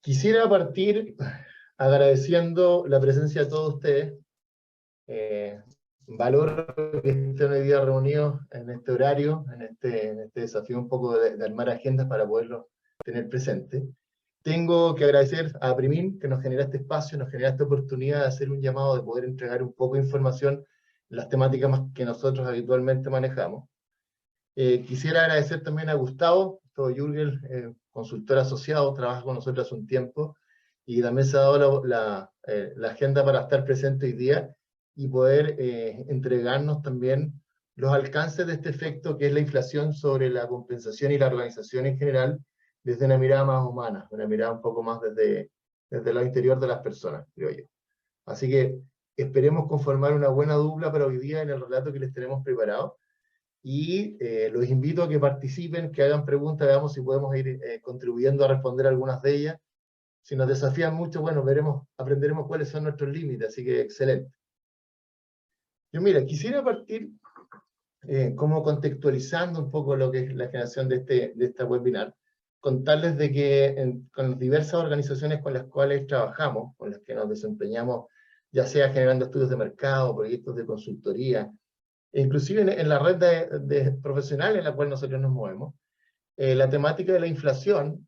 Quisiera partir agradeciendo la presencia de todos ustedes. Valoro que estén hoy día reunidos en este horario, en este desafío un poco de armar agendas para poderlo tener presente. Tengo que agradecer a Primin que nos genera este espacio, nos genera esta oportunidad de hacer un llamado, de poder entregar un poco de información en las temáticas más que nosotros habitualmente manejamos. Quisiera agradecer también a Gustavo Jürgel, consultor asociado, trabaja con nosotros hace un tiempo, y también se ha dado la agenda para estar presente hoy día y poder entregarnos también los alcances de este efecto que es la inflación sobre la compensación y la organización en general, desde una mirada más humana, una mirada un poco más desde lo interior de las personas, creo yo. Así que esperemos conformar una buena dupla para hoy día en el relato que les tenemos preparado. Y los invito a que participen, que hagan preguntas, veamos si podemos ir contribuyendo a responder algunas de ellas. Si nos desafían mucho, bueno, aprenderemos cuáles son nuestros límites, así que excelente. Yo mira, quisiera partir como contextualizando un poco lo que es la generación de esta webinar, contarles de que con las diversas organizaciones con las cuales trabajamos, con las que nos desempeñamos, ya sea generando estudios de mercado, proyectos de consultoría, inclusive en la red de profesionales en la cual nosotros nos movemos, la temática de la inflación,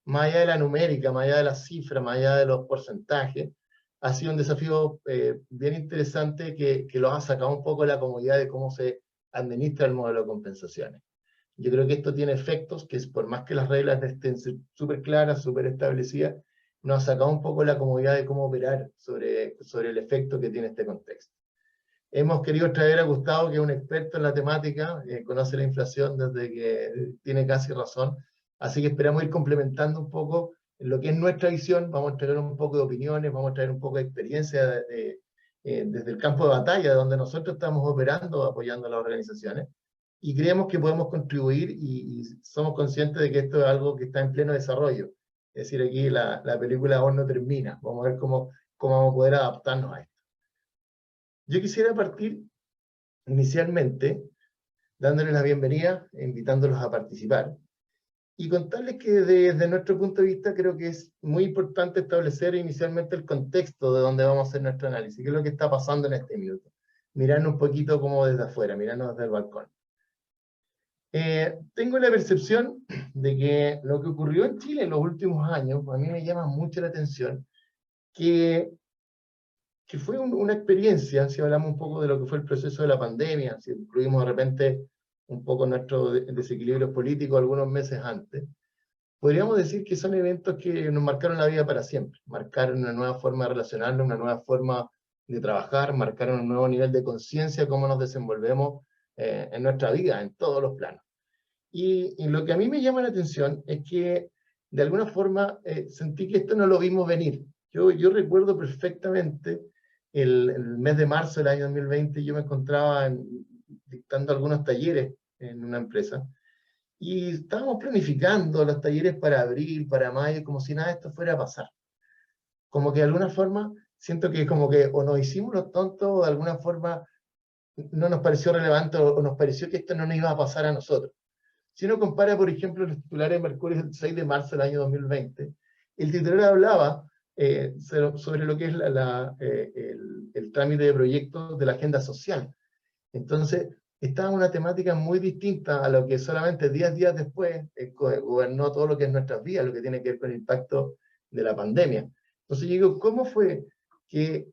más allá de la numérica, más allá de las cifras, más allá de los porcentajes, ha sido un desafío bien interesante que los ha sacado un poco de la comodidad de cómo se administra el modelo de compensaciones. Yo creo que esto tiene efectos que, por más que las reglas estén súper claras, súper establecidas, nos ha sacado un poco de la comodidad de cómo operar sobre el efecto que tiene este contexto. Hemos querido traer a Gustavo, que es un experto en la temática, conoce la inflación desde que tiene casi razón, así que esperamos ir complementando un poco lo que es nuestra visión. Vamos a traer un poco de opiniones, vamos a traer un poco de experiencia desde el campo de batalla, de donde nosotros estamos operando, apoyando a las organizaciones, y creemos que podemos contribuir y somos conscientes de que esto es algo que está en pleno desarrollo. Es decir, aquí la película aún no termina, vamos a ver cómo vamos a poder adaptarnos a esto. Yo quisiera partir inicialmente dándoles la bienvenida, invitándolos a participar, y contarles que desde nuestro punto de vista creo que es muy importante establecer inicialmente el contexto de donde vamos a hacer nuestro análisis, qué es lo que está pasando en este minuto. Mirarnos un poquito como desde afuera, mirarnos desde el balcón. Tengo la percepción de que lo que ocurrió en Chile en los últimos años, a mí me llama mucho la atención, que fue una experiencia, si hablamos un poco de lo que fue el proceso de la pandemia, si incluimos de repente un poco nuestros desequilibrios políticos algunos meses antes, podríamos decir que son eventos que nos marcaron la vida para siempre, marcaron una nueva forma de relacionarnos, una nueva forma de trabajar, marcaron un nuevo nivel de conciencia de cómo nos desenvolvemos en nuestra vida, en todos los planos. Y lo que a mí me llama la atención es que de alguna forma sentí que esto no lo vimos venir. Yo recuerdo perfectamente el mes de marzo del año 2020, yo me encontraba dictando algunos talleres en una empresa, y estábamos planificando los talleres para abril, para mayo, como si nada de esto fuera a pasar. Como que de alguna forma, siento que como que o nos hicimos los tontos, o de alguna forma no nos pareció relevante, o nos pareció que esto no nos iba a pasar a nosotros. Si uno compara, por ejemplo, los titulares de Mercurio el 6 de marzo del año 2020, el titular hablaba sobre lo que es el trámite de proyectos de la agenda social. Entonces, estaba una temática muy distinta a lo que solamente 10 días después gobernó todo lo que es nuestras vidas, lo que tiene que ver con el impacto de la pandemia. Entonces yo digo, ¿cómo fue que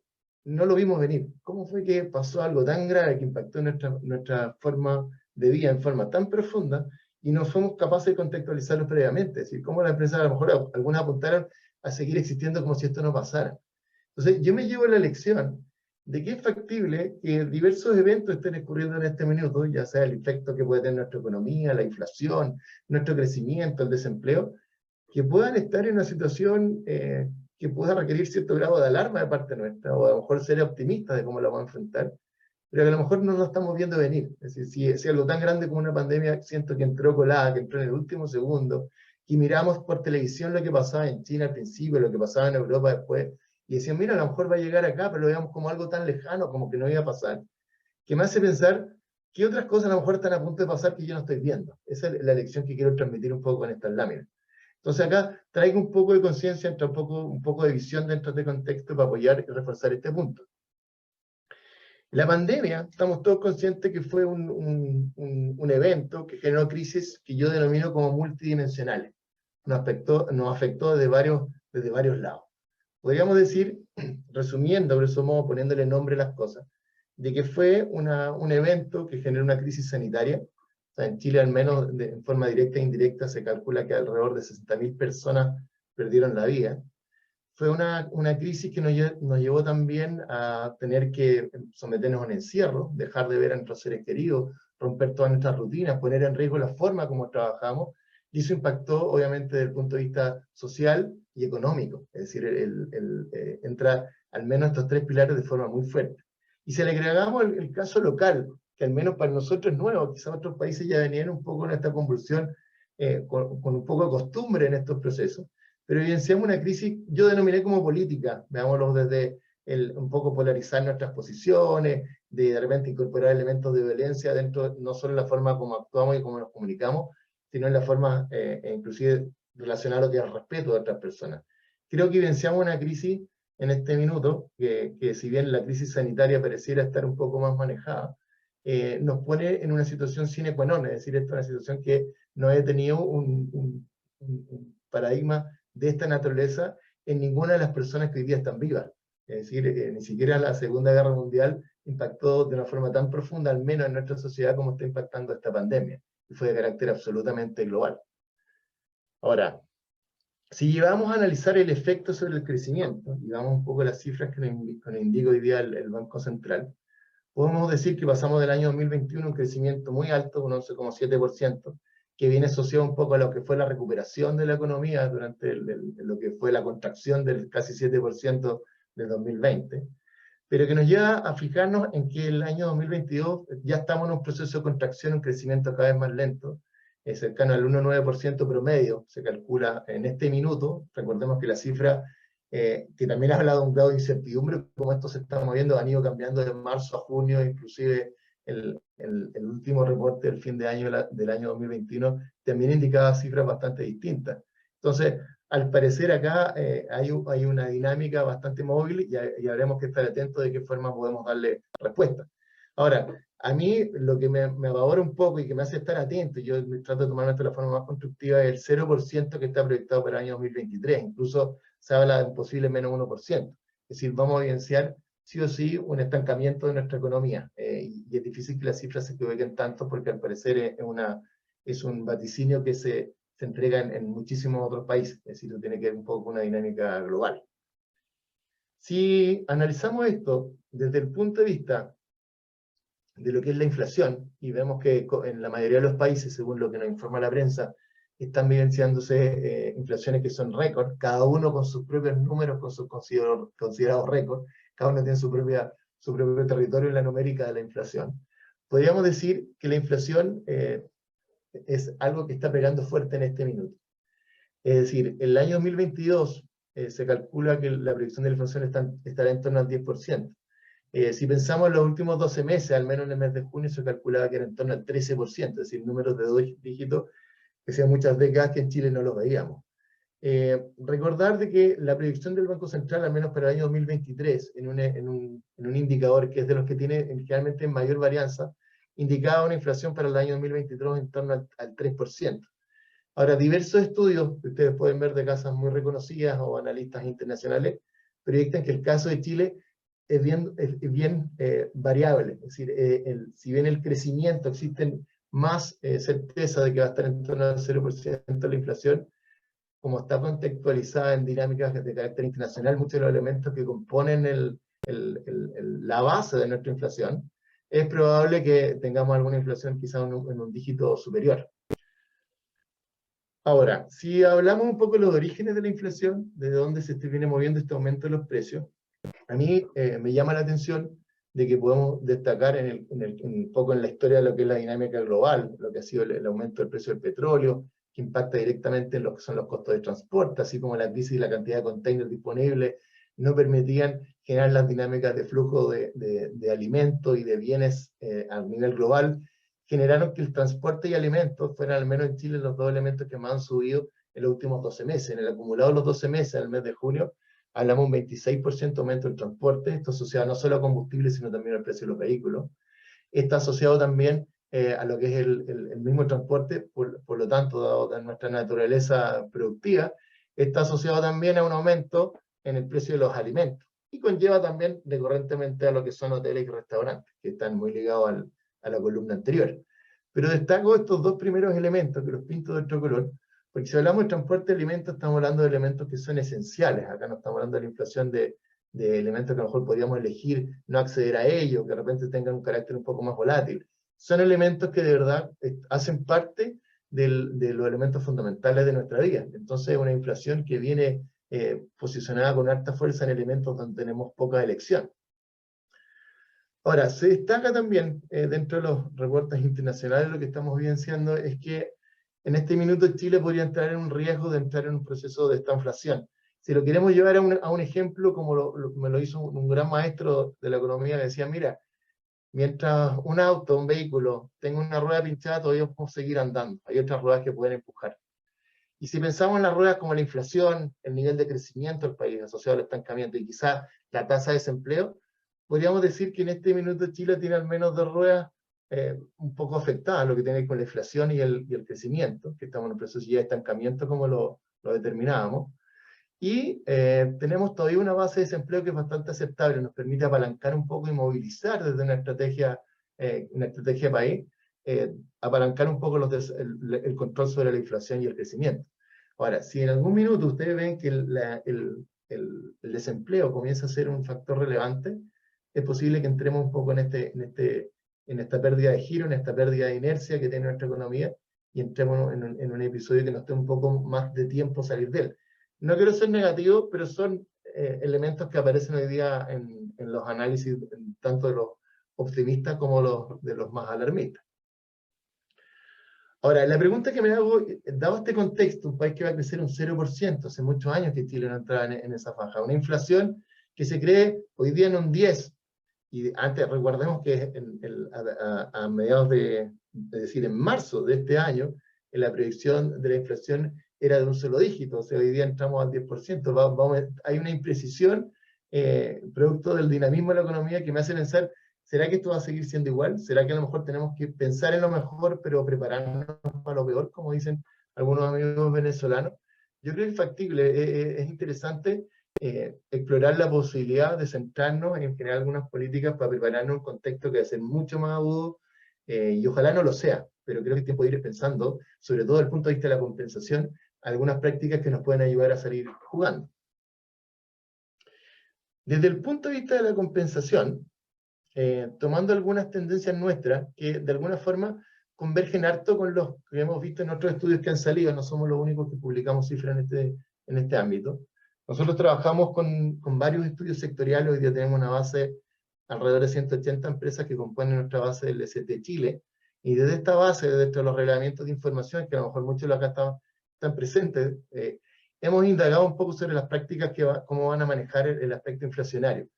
no lo vimos venir? ¿Cómo fue que pasó algo tan grave que impactó nuestra forma de vida en forma tan profunda y no fuimos capaces de contextualizarlo previamente? Es decir, cómo las empresas, a lo mejor algunas apuntaron a seguir existiendo como si esto no pasara. Entonces yo me llevo la lección de que es factible que diversos eventos estén ocurriendo en este minuto, ya sea el efecto que puede tener nuestra economía, la inflación, nuestro crecimiento, el desempleo, que puedan estar en una situación que pueda requerir cierto grado de alarma de parte nuestra, o a lo mejor ser optimistas de cómo lo vamos a enfrentar, pero que a lo mejor no lo estamos viendo venir. Es decir, si algo tan grande como una pandemia, siento que entró colada, que entró en el último segundo, y miramos por televisión lo que pasaba en China al principio, lo que pasaba en Europa después, y decían, mira, a lo mejor va a llegar acá, pero lo veamos como algo tan lejano, como que no iba a pasar, que me hace pensar qué otras cosas a lo mejor están a punto de pasar que yo no estoy viendo. Esa es la lección que quiero transmitir un poco con estas láminas. Entonces acá traigo un poco de conciencia, un poco de visión dentro de este contexto para apoyar y reforzar este punto. La pandemia, estamos todos conscientes que fue un evento que generó crisis que yo denomino como multidimensionales. Nos afectó desde varios lados. Podríamos decir, resumiendo, grosso modo, poniéndole nombre a las cosas, de que fue un evento que generó una crisis sanitaria. O sea, en Chile, al menos en forma directa e indirecta, se calcula que alrededor de 60.000 personas perdieron la vida. Fue una crisis que nos llevó también a tener que someternos a un encierro, dejar de ver a nuestros seres queridos, romper todas nuestras rutinas, poner en riesgo la forma como trabajamos, y eso impactó obviamente desde el punto de vista social y económico, es decir, entra al menos estos tres pilares de forma muy fuerte. Y si le agregamos el caso local, que al menos para nosotros es nuevo, quizás otros países ya venían un poco en esta convulsión, con un poco de costumbre en estos procesos, pero evidenciamos una crisis, yo denominé como política, veámoslo desde un poco polarizar nuestras posiciones, de repente incorporar elementos de violencia dentro, no solo en la forma como actuamos y cómo nos comunicamos, sino en la forma inclusive relacionada a lo que es el respeto de otras personas. Creo que evidenciamos una crisis en este minuto, que si bien la crisis sanitaria pareciera estar un poco más manejada, nos pone en una situación sine qua non, es decir, esta es una situación que no he tenido un paradigma de esta naturaleza en ninguna de las personas que hoy día están vivas. Es decir, ni siquiera la Segunda Guerra Mundial impactó de una forma tan profunda, al menos en nuestra sociedad, como está impactando esta pandemia, y fue de carácter absolutamente global. Ahora, si llevamos a analizar el efecto sobre el crecimiento, y vamos un poco a las cifras que nos indica hoy día el Banco Central, podemos decir que pasamos del año 2021 un crecimiento muy alto, un 11,7%, que viene asociado un poco a lo que fue la recuperación de la economía durante lo que fue la contracción del casi 7% del 2020, pero que nos lleva a fijarnos en que el año 2022 ya estamos en un proceso de contracción, un crecimiento cada vez más lento, cercano al 1,9% promedio, se calcula en este minuto. Recordemos que la cifra, que también ha hablado de un grado de incertidumbre, como esto se está moviendo, han ido cambiando de marzo a junio, inclusive el último reporte del fin de año del año 2021 también indicaba cifras bastante distintas. Entonces, al parecer acá hay una dinámica bastante móvil y habremos que estar atentos de qué forma podemos darle respuesta. Ahora, a mí lo que me apavora un poco y que me hace estar atento, y yo trato de tomarme esto de la forma más constructiva, es el 0% que está proyectado para el año 2023. Incluso se habla de un posible menos 1%. Es decir, vamos a evidenciar sí o sí un estancamiento de nuestra economía. Y es difícil que las cifras se equivoquen tanto porque al parecer es un vaticinio que se entrega en muchísimos otros países. Es decir, tiene que ver un poco con una dinámica global. Si analizamos esto desde el punto de vista de lo que es la inflación, y vemos que en la mayoría de los países, según lo que nos informa la prensa, están vivenciándose inflaciones que son récord, cada uno con sus propios números, con sus considerados récord, cada uno tiene su propio territorio en la numérica de la inflación. Podríamos decir que la inflación es algo que está pegando fuerte en este minuto. Es decir, en el año 2022 se calcula que la proyección de la inflación estará en torno al 10%. Si pensamos en los últimos 12 meses, al menos en el mes de junio, se calculaba que era en torno al 13%, es decir, números de 2 dígitos, que hacía muchas décadas que en Chile no los veíamos. Recordar de que la proyección del Banco Central, al menos para el año 2023, en un indicador que es de los que tiene generalmente mayor varianza, indicaba una inflación para el año 2023 en torno al 3%. Ahora, diversos estudios que ustedes pueden ver de casas muy reconocidas o analistas internacionales proyectan que el caso de Chile es bien variable. Es decir, si bien el crecimiento existen más certeza de que va a estar en torno al 0% la inflación, como está contextualizada en dinámicas de carácter internacional, muchos de los elementos que componen la base de nuestra inflación, es probable que tengamos alguna inflación quizá en un dígito superior. Ahora, si hablamos un poco de los orígenes de la inflación, de dónde se viene moviendo este aumento de los precios, a mí me llama la atención de que podemos destacar un poco en la historia de lo que es la dinámica global, lo que ha sido el aumento del precio del petróleo, que impacta directamente en lo que son los costos de transporte, así como la crisis y la cantidad de containers disponibles no permitían generar las dinámicas de flujo de alimentos y de bienes a nivel global, generaron que el transporte y alimentos fueran, al menos en Chile, los dos elementos que más han subido en los últimos 12 meses. En el acumulado de los 12 meses, en el mes de junio, hablamos un 26% aumento del transporte. Esto asociado no solo a combustible, sino también al precio de los vehículos. Está asociado también a lo que es el mismo transporte, por lo tanto, dado nuestra naturaleza productiva, está asociado también a un aumento en el precio de los alimentos, y conlleva también recurrentemente a lo que son hoteles y restaurantes, que están muy ligados a la columna anterior. Pero destaco estos dos primeros elementos, que los pinto de otro color, porque si hablamos de transporte de alimentos, estamos hablando de elementos que son esenciales. Acá no estamos hablando de la inflación de elementos que a lo mejor podríamos elegir no acceder a ellos, que de repente tengan un carácter un poco más volátil. Son elementos que de verdad hacen parte de los elementos fundamentales de nuestra vida. Entonces, una inflación que viene posicionada con alta fuerza en elementos donde tenemos poca elección. Ahora, se destaca también dentro de los reportes internacionales, lo que estamos evidenciando es que en este minuto Chile podría entrar en un riesgo de entrar en un proceso de estanflación. Si lo queremos llevar a un ejemplo, como me lo hizo un gran maestro de la economía, que decía, mira, mientras un auto, un vehículo, tenga una rueda pinchada, todavía podemos seguir andando. Hay otras ruedas que pueden empujar. Y si pensamos en las ruedas como la inflación, el nivel de crecimiento del país asociado al estancamiento y quizás la tasa de desempleo, podríamos decir que en este minuto Chile tiene al menos dos ruedas un poco afectadas, lo que tiene que ver con la inflación y el crecimiento, que estamos en un proceso ya de estancamiento como lo determinábamos. Y tenemos todavía una base de desempleo que es bastante aceptable, nos permite apalancar un poco y movilizar desde una estrategia país, apalancar un poco el control sobre la inflación y el crecimiento. Ahora, si en algún minuto ustedes ven que el desempleo comienza a ser un factor relevante, es posible que entremos un poco en esta pérdida de giro, en esta pérdida de inercia que tiene nuestra economía, y entremos en un episodio que nos esté un poco más de tiempo salir de él. No quiero ser negativo, pero son elementos que aparecen hoy día en los análisis, tanto de los optimistas como de los más alarmistas. Ahora, la pregunta que me hago, dado este contexto, un país que va a crecer un 0%, hace muchos años que Chile no entraba en esa faja, una inflación que se cree hoy día en un 10%, y antes recordemos que a mediados es decir, en marzo de este año, en la predicción de la inflación era de un solo dígito, o sea, hoy día entramos al 10%, hay una imprecisión producto del dinamismo de la economía que me hace pensar, ¿será que esto va a seguir siendo igual? ¿Será que a lo mejor tenemos que pensar en lo mejor, pero prepararnos para lo peor, como dicen algunos amigos venezolanos? Yo creo que es factible, es interesante explorar la posibilidad de centrarnos en generar algunas políticas para prepararnos un contexto que va a ser mucho más agudo, y ojalá no lo sea, pero creo que es tiempo de ir pensando, sobre todo desde el punto de vista de la compensación, algunas prácticas que nos pueden ayudar a salir jugando. Desde el punto de vista de la compensación, tomando algunas tendencias nuestras que de alguna forma convergen harto con los que hemos visto en otros estudios que han salido, no somos los únicos que publicamos cifras en este ámbito. Nosotros trabajamos con varios estudios sectoriales, hoy día tenemos una base alrededor de 180 empresas que componen nuestra base del ST Chile, y desde esta base, desde los relevamientos de información, que a lo mejor muchos de los acá están presentes, hemos indagado un poco sobre las prácticas, cómo van a manejar el aspecto inflacionario.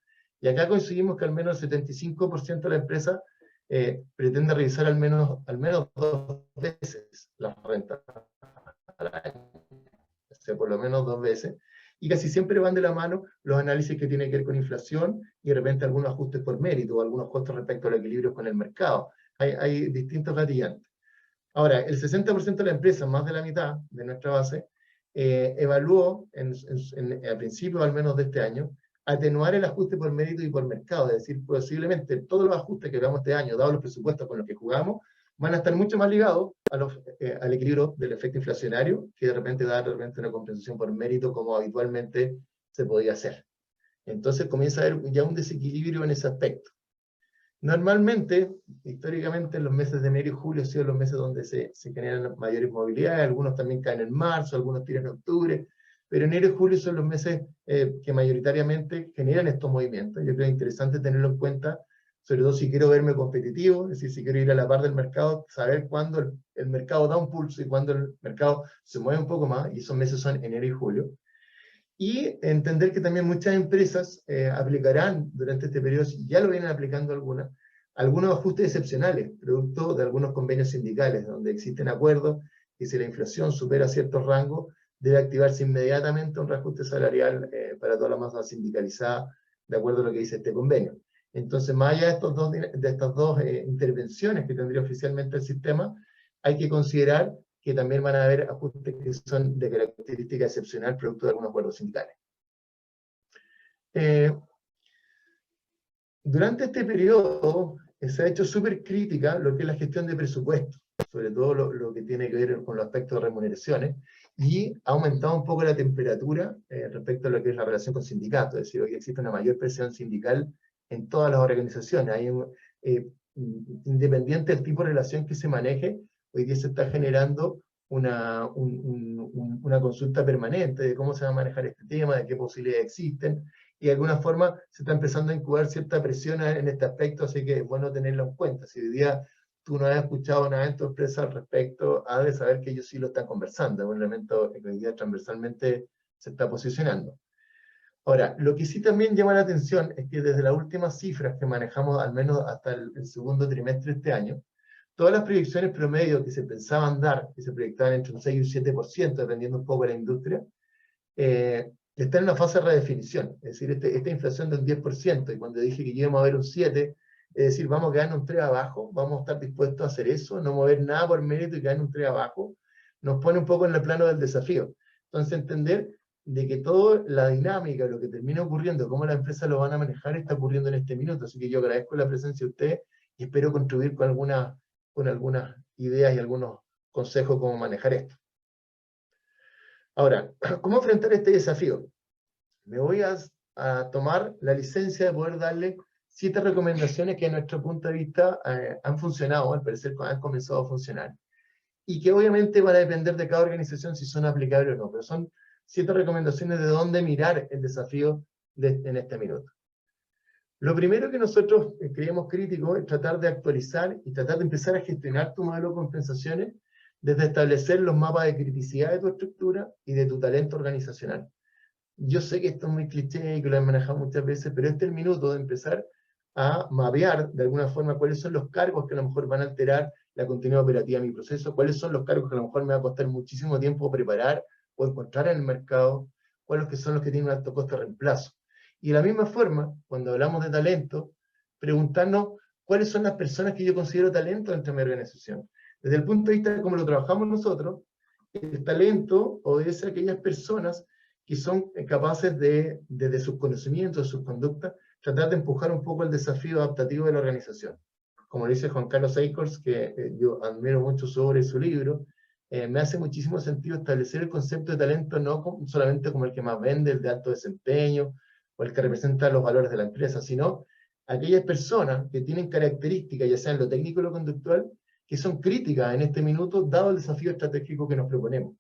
Y acá coincidimos que al menos el 75% de la empresa pretende revisar al menos 2 veces las rentas al año. O sea, por lo menos 2 veces. Y casi siempre van de la mano los análisis que tienen que ver con inflación y de repente algunos ajustes por mérito o algunos costos respecto al equilibrio con el mercado. Hay distintos gatillantes. Ahora, el 60% de la empresa, más de la mitad de nuestra base, evaluó a principios al menos de este año atenuar el ajuste por mérito y por mercado, es decir, posiblemente todos los ajustes que veamos este año, dados los presupuestos con los que jugamos, van a estar mucho más ligados al equilibrio del efecto inflacionario, que de repente da una compensación por mérito como habitualmente se podía hacer. Entonces comienza a haber ya un desequilibrio en ese aspecto. Normalmente, históricamente, en los meses de enero y julio han sido los meses donde se generan mayores movilidades, algunos también caen en marzo, algunos tiran en octubre, pero enero y julio son los meses que mayoritariamente generan estos movimientos. Yo creo que es interesante tenerlo en cuenta, sobre todo si quiero verme competitivo, es decir, si quiero ir a la par del mercado, saber cuándo el mercado da un pulso y cuándo el mercado se mueve un poco más, y esos meses son enero y julio. Y entender que también muchas empresas aplicarán durante este periodo, ya lo vienen aplicando algunos ajustes excepcionales, producto de algunos convenios sindicales, donde existen acuerdos, y si la inflación supera ciertos rangos, debe activarse inmediatamente un reajuste salarial para toda la masa sindicalizada, de acuerdo a lo que dice este convenio. Entonces, más allá de estas dos intervenciones que tendría oficialmente el sistema, hay que considerar que también van a haber ajustes que son de característica excepcional, producto de algunos acuerdos sindicales. Durante este periodo se ha hecho súper crítica lo que es la gestión de presupuestos, sobre todo lo que tiene que ver con los aspectos de remuneraciones, y ha aumentado un poco la temperatura respecto a lo que es la relación con sindicatos, es decir, hoy existe una mayor presión sindical en todas las organizaciones. Independiente del tipo de relación que se maneje, hoy día se está generando una consulta permanente de cómo se va a manejar este tema, de qué posibilidades existen, y de alguna forma se está empezando a incubar cierta presión en este aspecto, así que es bueno tenerlo en cuenta. Si hoy día tú no has escuchado nada en tu empresa al respecto, has de saber que ellos sí lo están conversando, es un elemento que hoy día transversalmente se está posicionando. Ahora, lo que sí también llama la atención es que desde las últimas cifras que manejamos, al menos hasta el segundo trimestre de este año, todas las proyecciones promedio que se pensaban dar, que se proyectaban entre un 6 y un 7%, dependiendo un poco de la industria, está en una fase de redefinición. Es decir, esta inflación del 10%, y cuando dije que íbamos a ver un 7%, es decir, vamos a quedarnos un 3 abajo, vamos a estar dispuestos a hacer eso, no mover nada por mérito y quedarnos un 3 abajo, nos pone un poco en el plano del desafío. Entonces, entender de que toda la dinámica, lo que termina ocurriendo, cómo las empresas lo van a manejar, está ocurriendo en este minuto. Así que yo agradezco la presencia de ustedes y espero contribuir con algunas ideas y algunos consejos cómo manejar esto. Ahora, ¿cómo enfrentar este desafío? Me voy a tomar la licencia de poder darle 7 recomendaciones que a nuestro punto de vista han funcionado, al parecer han comenzado a funcionar, y que obviamente van a depender de cada organización si son aplicables o no, pero son 7 recomendaciones de dónde mirar el desafío en este minuto. Lo primero que nosotros creemos crítico es tratar de actualizar y tratar de empezar a gestionar tu modelo de compensaciones desde establecer los mapas de criticidad de tu estructura y de tu talento organizacional. Yo sé que esto es muy cliché y que lo he manejado muchas veces, pero este es el minuto de empezar a mapear de alguna forma cuáles son los cargos que a lo mejor van a alterar la continuidad operativa de mi proceso, cuáles son los cargos que a lo mejor me va a costar muchísimo tiempo preparar o encontrar en el mercado, cuáles que son los que tienen un alto costo de reemplazo. Y de la misma forma, cuando hablamos de talento, preguntarnos cuáles son las personas que yo considero talento dentro de mi organización. Desde el punto de vista de cómo lo trabajamos nosotros, el talento obedece a aquellas personas que son capaces de, desde sus conocimientos, sus conductas, tratar de empujar un poco el desafío adaptativo de la organización. Como dice Juan Carlos Eichhorst, que yo admiro mucho sobre su libro, me hace muchísimo sentido establecer el concepto de talento no solamente como el que más vende, el de alto desempeño, o el que representa los valores de la empresa, sino aquellas personas que tienen características, ya sea en lo técnico o lo conductual, que son críticas en este minuto, dado el desafío estratégico que nos proponemos.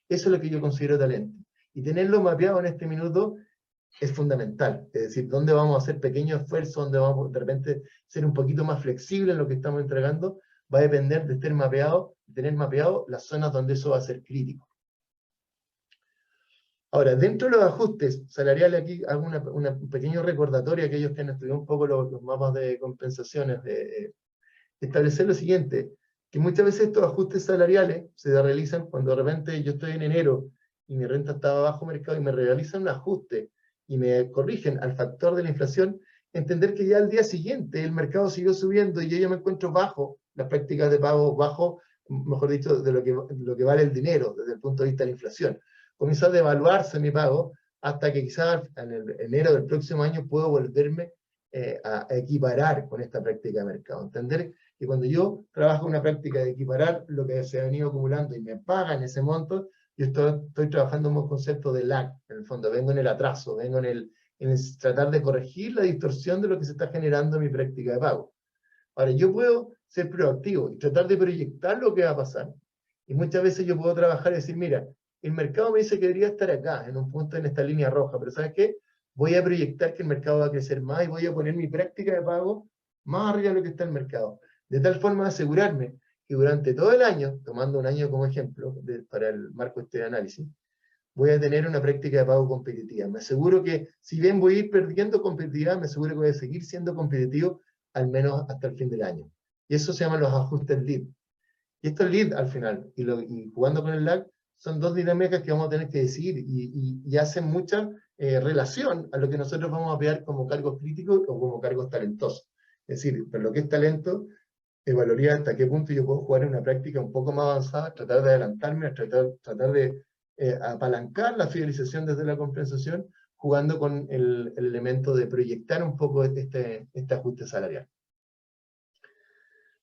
Eso es lo que yo considero talento. Y tenerlo mapeado en este minuto es fundamental. Es decir, dónde vamos a hacer pequeños esfuerzos, dónde vamos de repente ser un poquito más flexibles en lo que estamos entregando, va a depender de tener mapeado las zonas donde eso va a ser crítico. Ahora, dentro de los ajustes salariales, aquí hago un pequeño recordatorio a aquellos que han estudiado un poco los mapas de compensaciones, de establecer lo siguiente, que muchas veces estos ajustes salariales se realizan cuando de repente yo estoy en enero y mi renta estaba bajo mercado y me realizan un ajuste y me corrigen al factor de la inflación, entender que ya al día siguiente el mercado siguió subiendo y yo ya me encuentro bajo las prácticas de pago, bajo, mejor dicho, de lo que vale el dinero desde el punto de vista de la inflación. Comienza a devaluarse mi pago hasta que quizás en enero del próximo año puedo volverme a equiparar con esta práctica de mercado. Entender que cuando yo trabajo una práctica de equiparar lo que se ha venido acumulando y me pagan ese monto, yo estoy trabajando en un concepto de lag, en el fondo, vengo en el atraso, vengo en el tratar de corregir la distorsión de lo que se está generando en mi práctica de pago. Ahora, yo puedo ser proactivo y tratar de proyectar lo que va a pasar, y muchas veces yo puedo trabajar y decir, mira, el mercado me dice que debería estar acá, en un punto en esta línea roja, pero ¿sabes qué? Voy a proyectar que el mercado va a crecer más y voy a poner mi práctica de pago más arriba de lo que está el mercado. De tal forma de asegurarme que durante todo el año, tomando un año como ejemplo para el marco este de análisis, voy a tener una práctica de pago competitiva. Me aseguro que, si bien voy a ir perdiendo competitividad, me aseguro que voy a seguir siendo competitivo al menos hasta el fin del año. Y eso se llaman los ajustes lead. Y estos lead al final, y jugando con el lag, son dos dinámicas que vamos a tener que decidir y hacen mucha relación a lo que nosotros vamos a ver como cargos críticos o como cargos talentosos. Es decir, por lo que es talento, evaluaría hasta qué punto yo puedo jugar en una práctica un poco más avanzada, tratar de adelantarme, tratar de apalancar la fidelización desde la compensación, jugando con el elemento de proyectar un poco este ajuste salarial.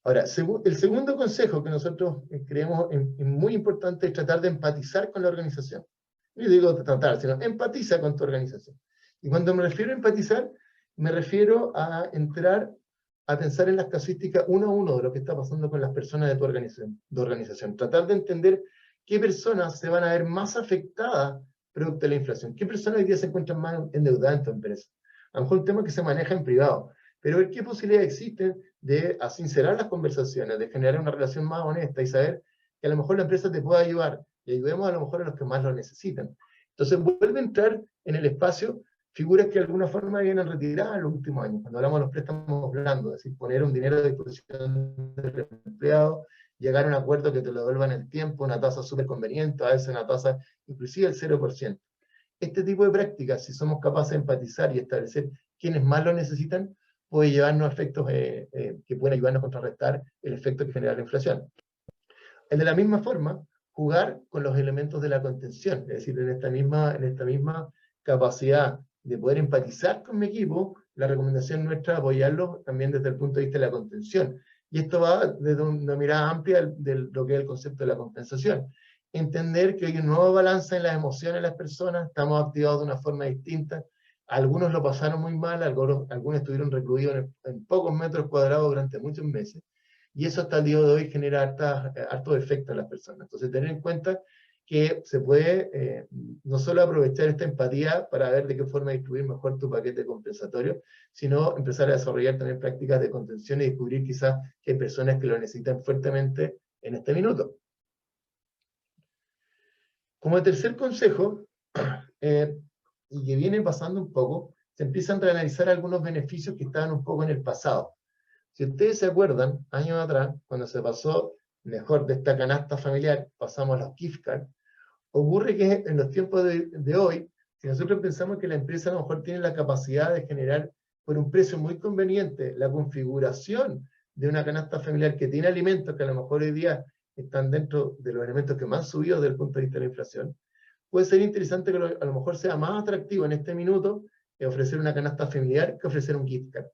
Ahora, el segundo consejo que nosotros creemos muy importante es tratar de empatizar con la organización. No digo tratar, sino empatiza con tu organización. Y cuando me refiero a empatizar, me refiero a entrar a pensar en las casuísticas uno a uno de lo que está pasando con las personas de tu organización. Tratar de entender qué personas se van a ver más afectadas producto de la inflación. ¿Qué personas hoy día se encuentran más endeudadas en tu empresa? A lo mejor un tema que se maneja en privado, pero ver qué posibilidades existen de sincerar las conversaciones, de generar una relación más honesta y saber que a lo mejor la empresa te puede ayudar y ayudemos a lo mejor a los que más lo necesitan. Entonces vuelve a entrar en el espacio figuras que de alguna forma vienen retiradas en los últimos años. Cuando hablamos de los préstamos blandos, es decir, poner un dinero a disposición del empleado, llegar a un acuerdo que te lo devuelva en el tiempo, una tasa súper conveniente, a veces una tasa inclusive el 0%. Este tipo de prácticas, si somos capaces de empatizar y establecer quiénes más lo necesitan, puede llevarnos a efectos que pueden ayudarnos a contrarrestar el efecto que genera la inflación. De la misma forma, jugar con los elementos de la contención, es decir, en esta misma capacidad de poder empatizar con mi equipo, la recomendación nuestra es apoyarlo también desde el punto de vista de la contención. Y esto va desde una mirada amplia de lo que es el concepto de la compensación. Entender que hay un nuevo balance en las emociones de las personas, estamos activados de una forma distinta, algunos lo pasaron muy mal, algunos estuvieron recluidos en pocos metros cuadrados durante muchos meses, y eso hasta el día de hoy genera harto efecto en las personas. Entonces, tener en cuenta que se puede no solo aprovechar esta empatía para ver de qué forma distribuir mejor tu paquete compensatorio, sino empezar a desarrollar también prácticas de contención y descubrir quizás que hay personas que lo necesitan fuertemente en este minuto. Como tercer consejo, y que viene pasando un poco, se empiezan a analizar algunos beneficios que estaban un poco en el pasado. Si ustedes se acuerdan, años atrás, cuando se pasó mejor de esta canasta familiar, pasamos a los gift cards, ocurre que en los tiempos de hoy, si nosotros pensamos que la empresa a lo mejor tiene la capacidad de generar por un precio muy conveniente la configuración de una canasta familiar que tiene alimentos que a lo mejor hoy día están dentro de los elementos que más han subido desde el punto de vista de la inflación, puede ser interesante que a lo mejor sea más atractivo en este minuto ofrecer una canasta familiar que ofrecer un gift card.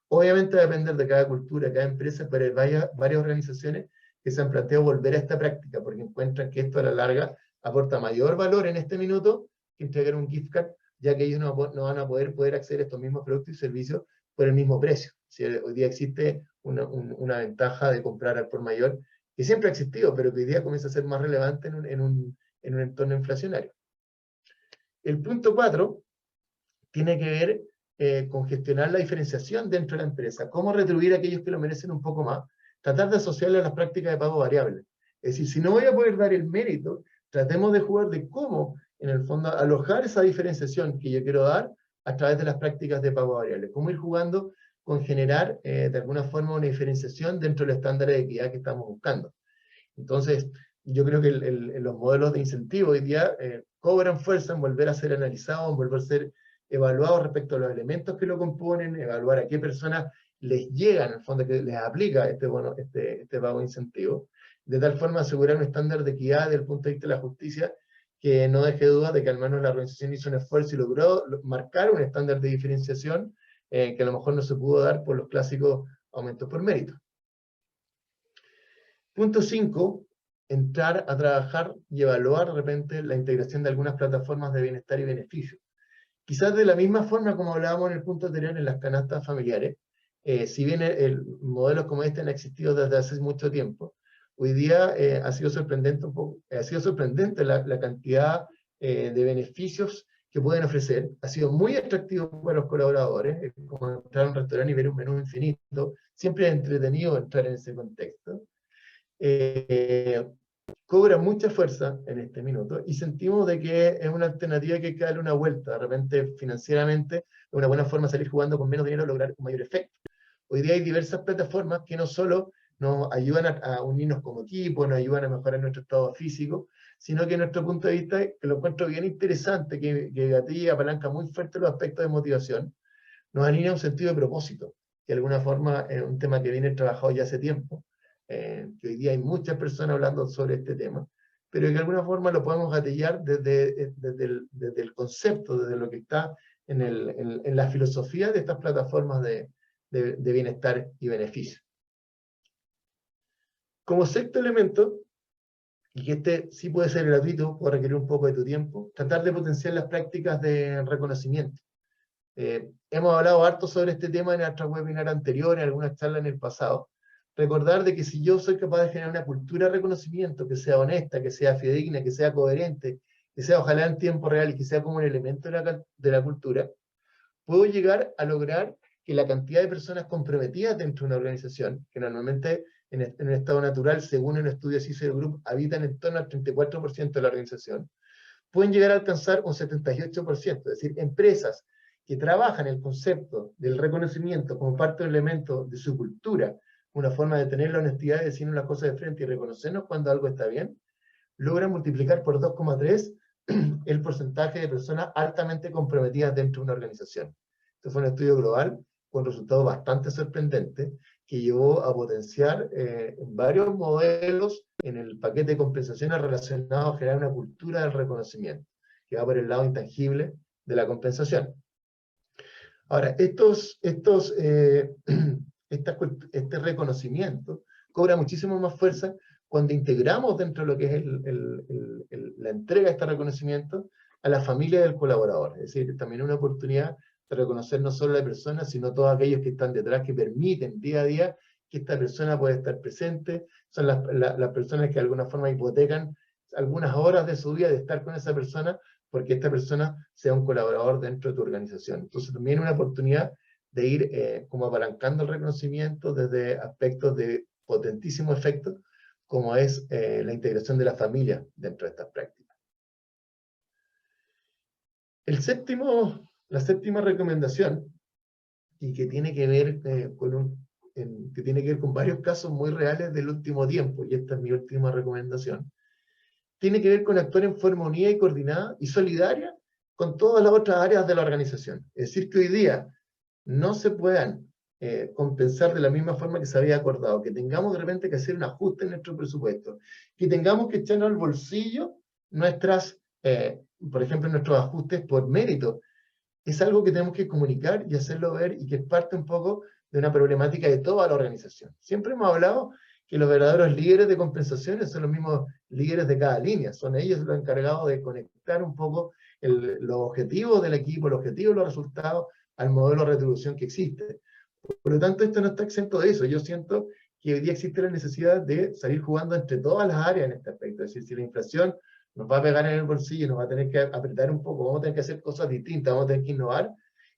Obviamente va a depender de cada cultura, cada empresa, pero hay varias organizaciones que se han planteado volver a esta práctica porque encuentran que esto a la larga aporta mayor valor en este minuto que entregar un gift card, ya que ellos no van a poder acceder a estos mismos productos y servicios por el mismo precio. Si hoy día existe una ventaja de comprar al por mayor, que siempre ha existido, pero que hoy día comienza a ser más relevante en un entorno inflacionario. El punto 4 tiene que ver con gestionar la diferenciación dentro de la empresa, cómo retribuir a aquellos que lo merecen un poco más, tratar de asociarlo a las prácticas de pago variable. Es decir, si no voy a poder dar el mérito, tratemos de jugar de cómo, en el fondo, alojar esa diferenciación que yo quiero dar a través de las prácticas de pago variable. Cómo ir jugando con generar, de alguna forma, una diferenciación dentro del estándar de equidad que estamos buscando. Entonces, yo creo que los modelos de incentivo hoy día cobran fuerza en volver a ser analizados, en volver a ser evaluados respecto a los elementos que lo componen, evaluar a qué personas les llega, en el fondo, que les aplica este pago de incentivo, de tal forma asegurar un estándar de equidad desde el punto de vista de la justicia que no deje duda de que al menos la organización hizo un esfuerzo y logró marcar un estándar de diferenciación que a lo mejor no se pudo dar por los clásicos aumentos por mérito. Punto 5, entrar a trabajar y evaluar de repente la integración de algunas plataformas de bienestar y beneficio. Quizás de la misma forma como hablábamos en el punto anterior en las canastas familiares, si bien modelos como este han existido desde hace mucho tiempo, hoy día ha sido sorprendente la cantidad de beneficios que pueden ofrecer. Ha sido muy atractivo para los colaboradores, como entrar a un restaurante y ver un menú infinito, siempre es entretenido entrar en ese contexto. Cobra mucha fuerza en este minuto y sentimos de que es una alternativa que hay que darle una vuelta. De repente, financieramente, es una buena forma de salir jugando con menos dinero y lograr un mayor efecto. Hoy día hay diversas plataformas que no solo nos ayudan a unirnos como equipo, nos ayudan a mejorar nuestro estado físico, sino que nuestro punto de vista, que lo encuentro bien interesante, que gatilla y apalanca muy fuerte los aspectos de motivación, nos alinea un sentido de propósito, que de alguna forma es un tema que viene trabajado ya hace tiempo, que hoy día hay muchas personas hablando sobre este tema, pero que de alguna forma lo podemos gatillar desde el concepto, desde lo que está en la filosofía de estas plataformas de bienestar y beneficio. Como sexto elemento, y que este sí puede ser gratuito, puede requerir un poco de tu tiempo, tratar de potenciar las prácticas de reconocimiento. Hemos hablado harto sobre este tema en nuestras webinars anteriores, en algunas charlas en el pasado. Recordar de que si yo soy capaz de generar una cultura de reconocimiento que sea honesta, que sea fidedigna, que sea coherente, que sea ojalá en tiempo real y que sea como un elemento de la cultura, puedo llegar a lograr que la cantidad de personas comprometidas dentro de una organización, que normalmente en un estado natural, según un estudio CICERO Group, habitan en torno al 34% de la organización, pueden llegar a alcanzar un 78%, es decir, empresas que trabajan el concepto del reconocimiento como parte del elemento de su cultura, una forma de tener la honestidad de decirnos las cosas de frente y reconocernos cuando algo está bien, logran multiplicar por 2,3 el porcentaje de personas altamente comprometidas dentro de una organización. Este fue un estudio global con resultados bastante sorprendentes que llevó a potenciar varios modelos en el paquete de compensaciones relacionados a generar una cultura del reconocimiento, que va por el lado intangible de la compensación. Ahora, este reconocimiento cobra muchísimo más fuerza cuando integramos dentro de lo que es la entrega de este reconocimiento a la familia del colaborador. Es decir, también es una oportunidad de reconocer no solo a la persona, sino a todos aquellos que están detrás, que permiten día a día que esta persona pueda estar presente. Son las personas que de alguna forma hipotecan algunas horas de su vida de estar con esa persona, porque esta persona sea un colaborador dentro de tu organización. Entonces también es una oportunidad de ir como apalancando el reconocimiento desde aspectos de potentísimo efecto, como es la integración de la familia dentro de estas prácticas. La séptima recomendación, y que tiene que ver con varios casos muy reales del último tiempo, y esta es mi última recomendación, tiene que ver con actuar en forma unida y coordinada y solidaria con todas las otras áreas de la organización. Es decir, que hoy día no se puedan compensar de la misma forma que se había acordado, que tengamos de repente que hacer un ajuste en nuestro presupuesto, que tengamos que echarnos al bolsillo por ejemplo, nuestros ajustes por mérito. Es algo que tenemos que comunicar y hacerlo ver, y que es parte un poco de una problemática de toda la organización. Siempre hemos hablado que los verdaderos líderes de compensaciones son los mismos líderes de cada línea, son ellos los encargados de conectar un poco los objetivos del equipo, los objetivos de los resultados, al modelo de retribución que existe. Por lo tanto, esto no está exento de eso. Yo siento que hoy día existe la necesidad de salir jugando entre todas las áreas en este aspecto. Es decir, si la inflación nos va a pegar en el bolsillo, nos va a tener que apretar un poco, vamos a tener que hacer cosas distintas, vamos a tener que innovar,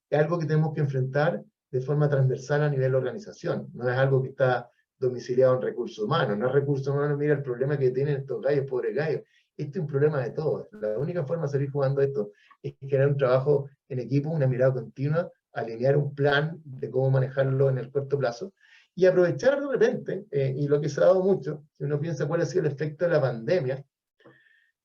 es algo que tenemos que enfrentar de forma transversal a nivel de organización. No es algo que está domiciliado en recursos humanos. No es recursos humanos, mira el problema que tienen estos gallos, pobres gallos. Este es un problema de todos. La única forma de salir jugando esto es crear un trabajo en equipo, una mirada continua, alinear un plan de cómo manejarlo en el corto plazo, y aprovechar de repente, y lo que se ha dado mucho, si uno piensa cuál ha sido el efecto de la pandemia,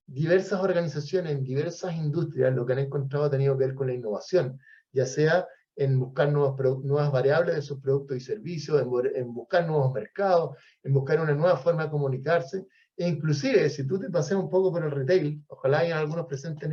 diversas organizaciones en diversas industrias lo que han encontrado ha tenido que ver con la innovación, ya sea en buscar nuevas variables de sus productos y servicios, en buscar nuevos mercados, en buscar una nueva forma de comunicarse, e inclusive si tú te paseas un poco por el retail, ojalá hayan algunos presentes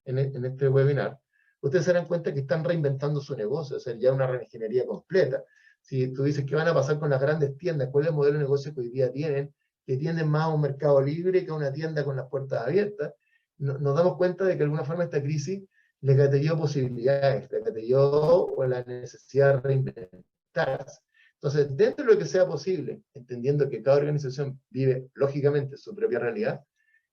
en este webinar, ustedes se darán cuenta que están reinventando su negocio, o sea, ya una reingeniería completa. Si tú dices que van a pasar con las grandes tiendas, ¿cuál es el modelo de negocio que hoy día tienen? Que tienden más a un mercado libre que a una tienda con las puertas abiertas, nos damos cuenta de que de alguna forma esta crisis le gatilló posibilidades, le gatilló la necesidad de reinventarse. Entonces, dentro de lo que sea posible, entendiendo que cada organización vive lógicamente su propia realidad,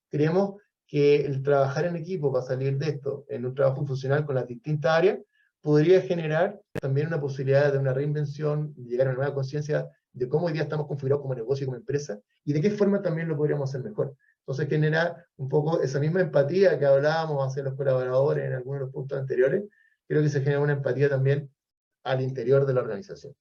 creemos que el trabajar en equipo para salir de esto, en un trabajo funcional con las distintas áreas, podría generar también una posibilidad de una reinvención, llegar a una nueva conciencia de cómo hoy día estamos configurados como negocio y como empresa, y de qué forma también lo podríamos hacer mejor. Entonces genera un poco esa misma empatía que hablábamos hacia los colaboradores en algunos de los puntos anteriores, creo que se genera una empatía también al interior de la organización.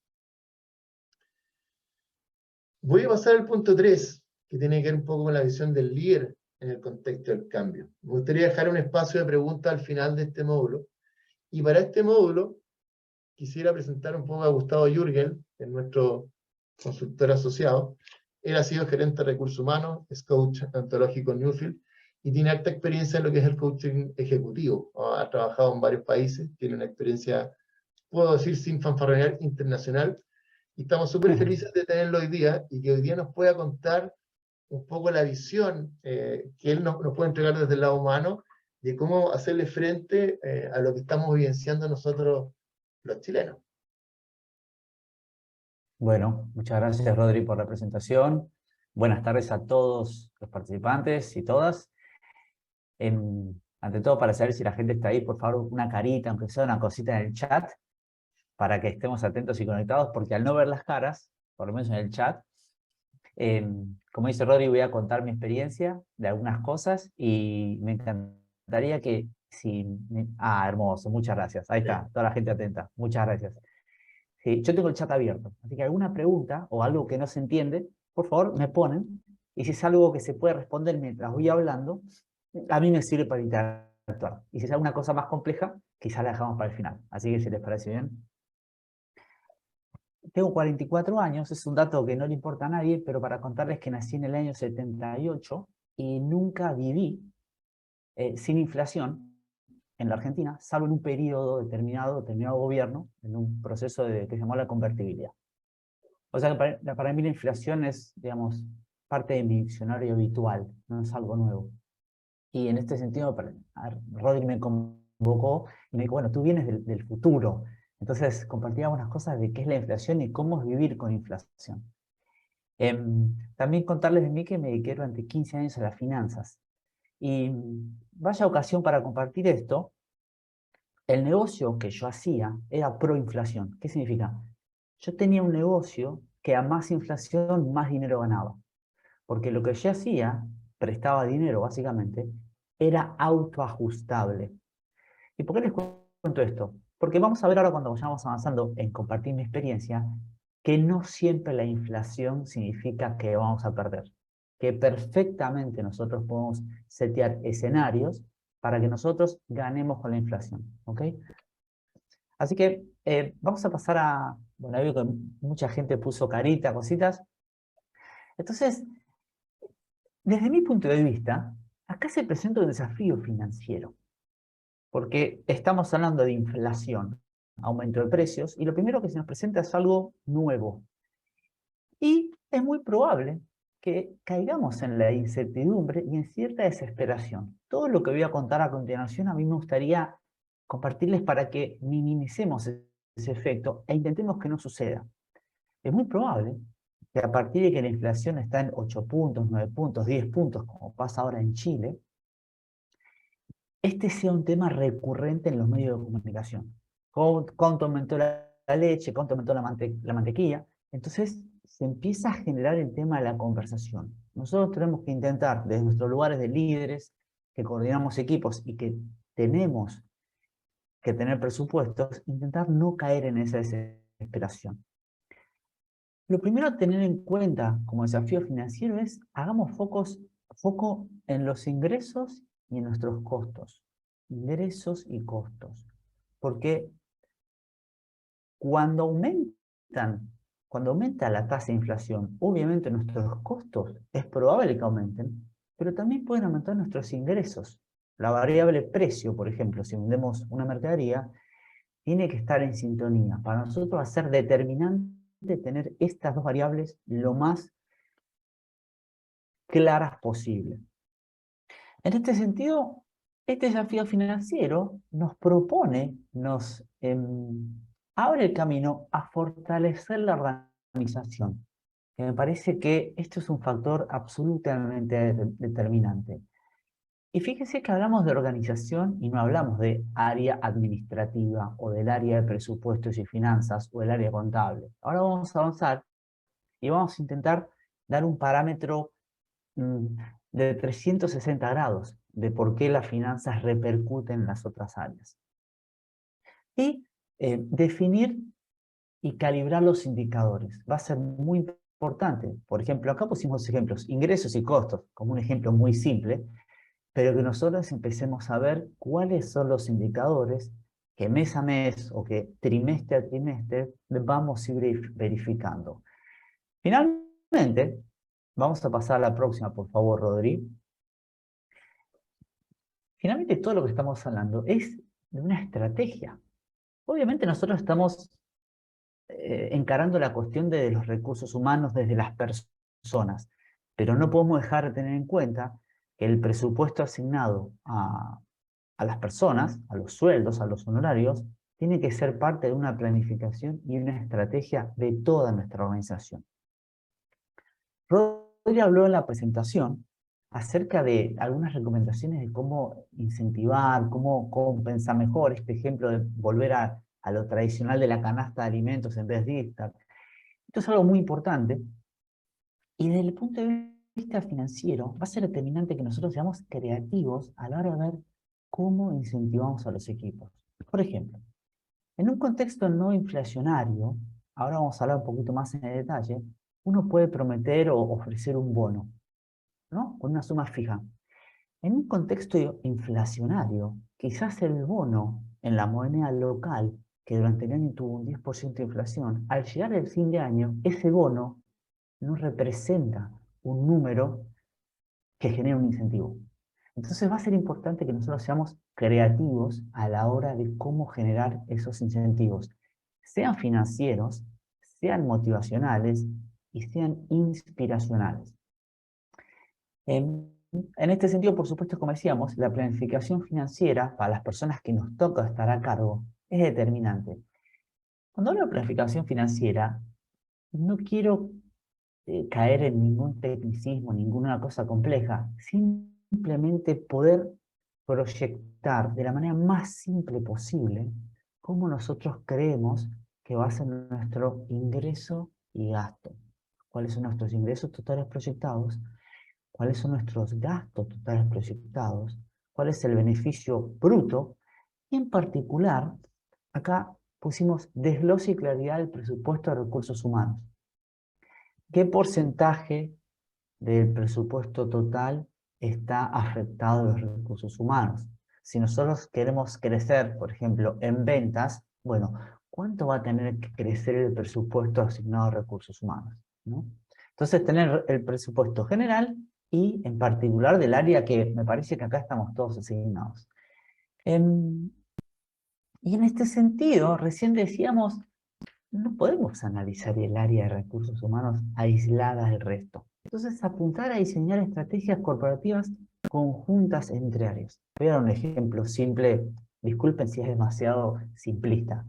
Voy a pasar al punto 3, que tiene que ver un poco con la visión del líder en el contexto del cambio. Me gustaría dejar un espacio de preguntas al final de este módulo. Y para este módulo, quisiera presentar un poco a Gustavo Jürgel, que es nuestro consultor asociado. Él ha sido gerente de recursos humanos, es coach ontológico en Newfield, y tiene alta experiencia en lo que es el coaching ejecutivo. Ha trabajado en varios países, tiene una experiencia, puedo decir, sin fanfarronear, internacional, y estamos súper felices de tenerlo hoy día, y que hoy día nos pueda contar un poco la visión que él nos puede entregar desde el lado humano, de cómo hacerle frente a lo que estamos vivenciando nosotros los chilenos. Bueno, muchas gracias, Rodri, por la presentación. Buenas tardes a todos los participantes y todas. Ante todo, para saber si la gente está ahí, por favor, una carita, aunque sea una cosita en el chat, para que estemos atentos y conectados, porque al no ver las caras, por lo menos en el chat, como dice Rodri, voy a contar mi experiencia de algunas cosas y me encantaría que si... hermoso, muchas gracias. Ahí está, toda la gente atenta. Muchas gracias. Sí, yo tengo el chat abierto, así que alguna pregunta o algo que no se entiende, por favor, me ponen. Y si es algo que se puede responder mientras voy hablando, a mí me sirve para interactuar. Y si es alguna cosa más compleja, quizás la dejamos para el final. Así que si les parece bien. Tengo 44 años, es un dato que no le importa a nadie, pero para contarles que nací en el año 78 y nunca viví sin inflación en la Argentina, salvo en un periodo determinado gobierno, en un proceso que se llamó la convertibilidad. O sea que para mí la inflación es, digamos, parte de mi diccionario habitual, no es algo nuevo. Y en este sentido, Rodri me convocó y me dijo, bueno, tú vienes del futuro. Entonces compartíamos unas cosas de qué es la inflación y cómo es vivir con inflación. También contarles de mí que me dediqué durante 15 años a las finanzas. Y vaya ocasión para compartir esto. El negocio que yo hacía era proinflación. ¿Qué significa? Yo tenía un negocio que a más inflación, más dinero ganaba. Porque lo que yo hacía, prestaba dinero básicamente, era autoajustable. ¿Y por qué les cuento esto? Porque vamos a ver ahora cuando vayamos avanzando en compartir mi experiencia, que no siempre la inflación significa que vamos a perder. Que perfectamente nosotros podemos setear escenarios para que nosotros ganemos con la inflación. ¿Ok? Así que vamos a pasar a... Bueno, veo que mucha gente puso carita, cositas. Entonces, desde mi punto de vista, acá se presenta un desafío financiero, porque estamos hablando de inflación, aumento de precios, y lo primero que se nos presenta es algo nuevo. Y es muy probable que caigamos en la incertidumbre y en cierta desesperación. Todo lo que voy a contar a continuación a mí me gustaría compartirles para que minimicemos ese efecto e intentemos que no suceda. Es muy probable que a partir de que la inflación está en 8 puntos, 9 puntos, 10 puntos, como pasa ahora en Chile, este sea un tema recurrente en los medios de comunicación. ¿Cuánto aumentó la leche? ¿Cuánto aumentó la mantequilla? Entonces se empieza a generar el tema de la conversación. Nosotros tenemos que intentar, desde nuestros lugares de líderes, que coordinamos equipos y que tenemos que tener presupuestos, intentar no caer en esa desesperación. Lo primero a tener en cuenta como desafío financiero es hagamos foco en los ingresos y en nuestros costos. Ingresos y costos. Porque cuando aumenta la tasa de inflación, obviamente nuestros costos es probable que aumenten, pero también pueden aumentar nuestros ingresos. La variable precio, por ejemplo, si vendemos una mercadería, tiene que estar en sintonía. Para nosotros va a ser determinante tener estas dos variables lo más claras posible. En este sentido, este desafío financiero nos propone, nos abre el camino a fortalecer la organización. Que me parece que esto es un factor absolutamente determinante. Y fíjense que hablamos de organización y no hablamos de área administrativa o del área de presupuestos y finanzas o del área contable. Ahora vamos a avanzar y vamos a intentar dar un parámetro de 360 grados de por qué las finanzas repercuten en las otras áreas. Y definir y calibrar los indicadores. Va a ser muy importante. Por ejemplo, acá pusimos ejemplos, ingresos y costos, como un ejemplo muy simple, pero que nosotros empecemos a ver cuáles son los indicadores que mes a mes o que trimestre a trimestre vamos a ir verificando. Finalmente, vamos a pasar a la próxima, por favor, Rodri. Finalmente, todo lo que estamos hablando es de una estrategia. Obviamente nosotros estamos encarando la cuestión de los recursos humanos desde las personas, pero no podemos dejar de tener en cuenta que el presupuesto asignado a las personas, a los sueldos, a los honorarios, tiene que ser parte de una planificación y una estrategia de toda nuestra organización. Rodri habló en la presentación acerca de algunas recomendaciones de cómo incentivar, cómo compensar mejor, este ejemplo de volver a lo tradicional de la canasta de alimentos en vez de esta. Esto es algo muy importante y desde el punto de vista financiero va a ser determinante que nosotros seamos creativos a la hora de ver cómo incentivamos a los equipos. Por ejemplo, en un contexto no inflacionario, ahora vamos a hablar un poquito más en detalle, uno puede prometer o ofrecer un bono, ¿no? Con una suma fija. En un contexto inflacionario, quizás el bono en la moneda local, que durante el año tuvo un 10% de inflación, al llegar el fin de año, ese bono no representa un número que genere un incentivo. Entonces va a ser importante que nosotros seamos creativos a la hora de cómo generar esos incentivos, sean financieros, sean motivacionales y sean inspiracionales. En este sentido, por supuesto, como decíamos, la planificación financiera para las personas que nos toca estar a cargo es determinante. Cuando hablo de planificación financiera, no quiero caer en ningún tecnicismo, ninguna cosa compleja, simplemente poder proyectar de la manera más simple posible cómo nosotros creemos que va a ser nuestro ingreso y gasto. ¿Cuáles son nuestros ingresos totales proyectados? ¿Cuáles son nuestros gastos totales proyectados? ¿Cuál es el beneficio bruto? Y en particular, acá pusimos desglose y claridad del presupuesto de recursos humanos. ¿Qué porcentaje del presupuesto total está afectado a los recursos humanos? Si nosotros queremos crecer, por ejemplo, en ventas, bueno, ¿cuánto va a tener que crecer el presupuesto asignado a recursos humanos? ¿No? Entonces, tener el presupuesto general y en particular del área que me parece que acá estamos todos asignados. Y en este sentido, recién decíamos, no podemos analizar el área de recursos humanos aislada del resto. Entonces, apuntar a diseñar estrategias corporativas conjuntas entre áreas. Voy a dar un ejemplo simple, disculpen si es demasiado simplista,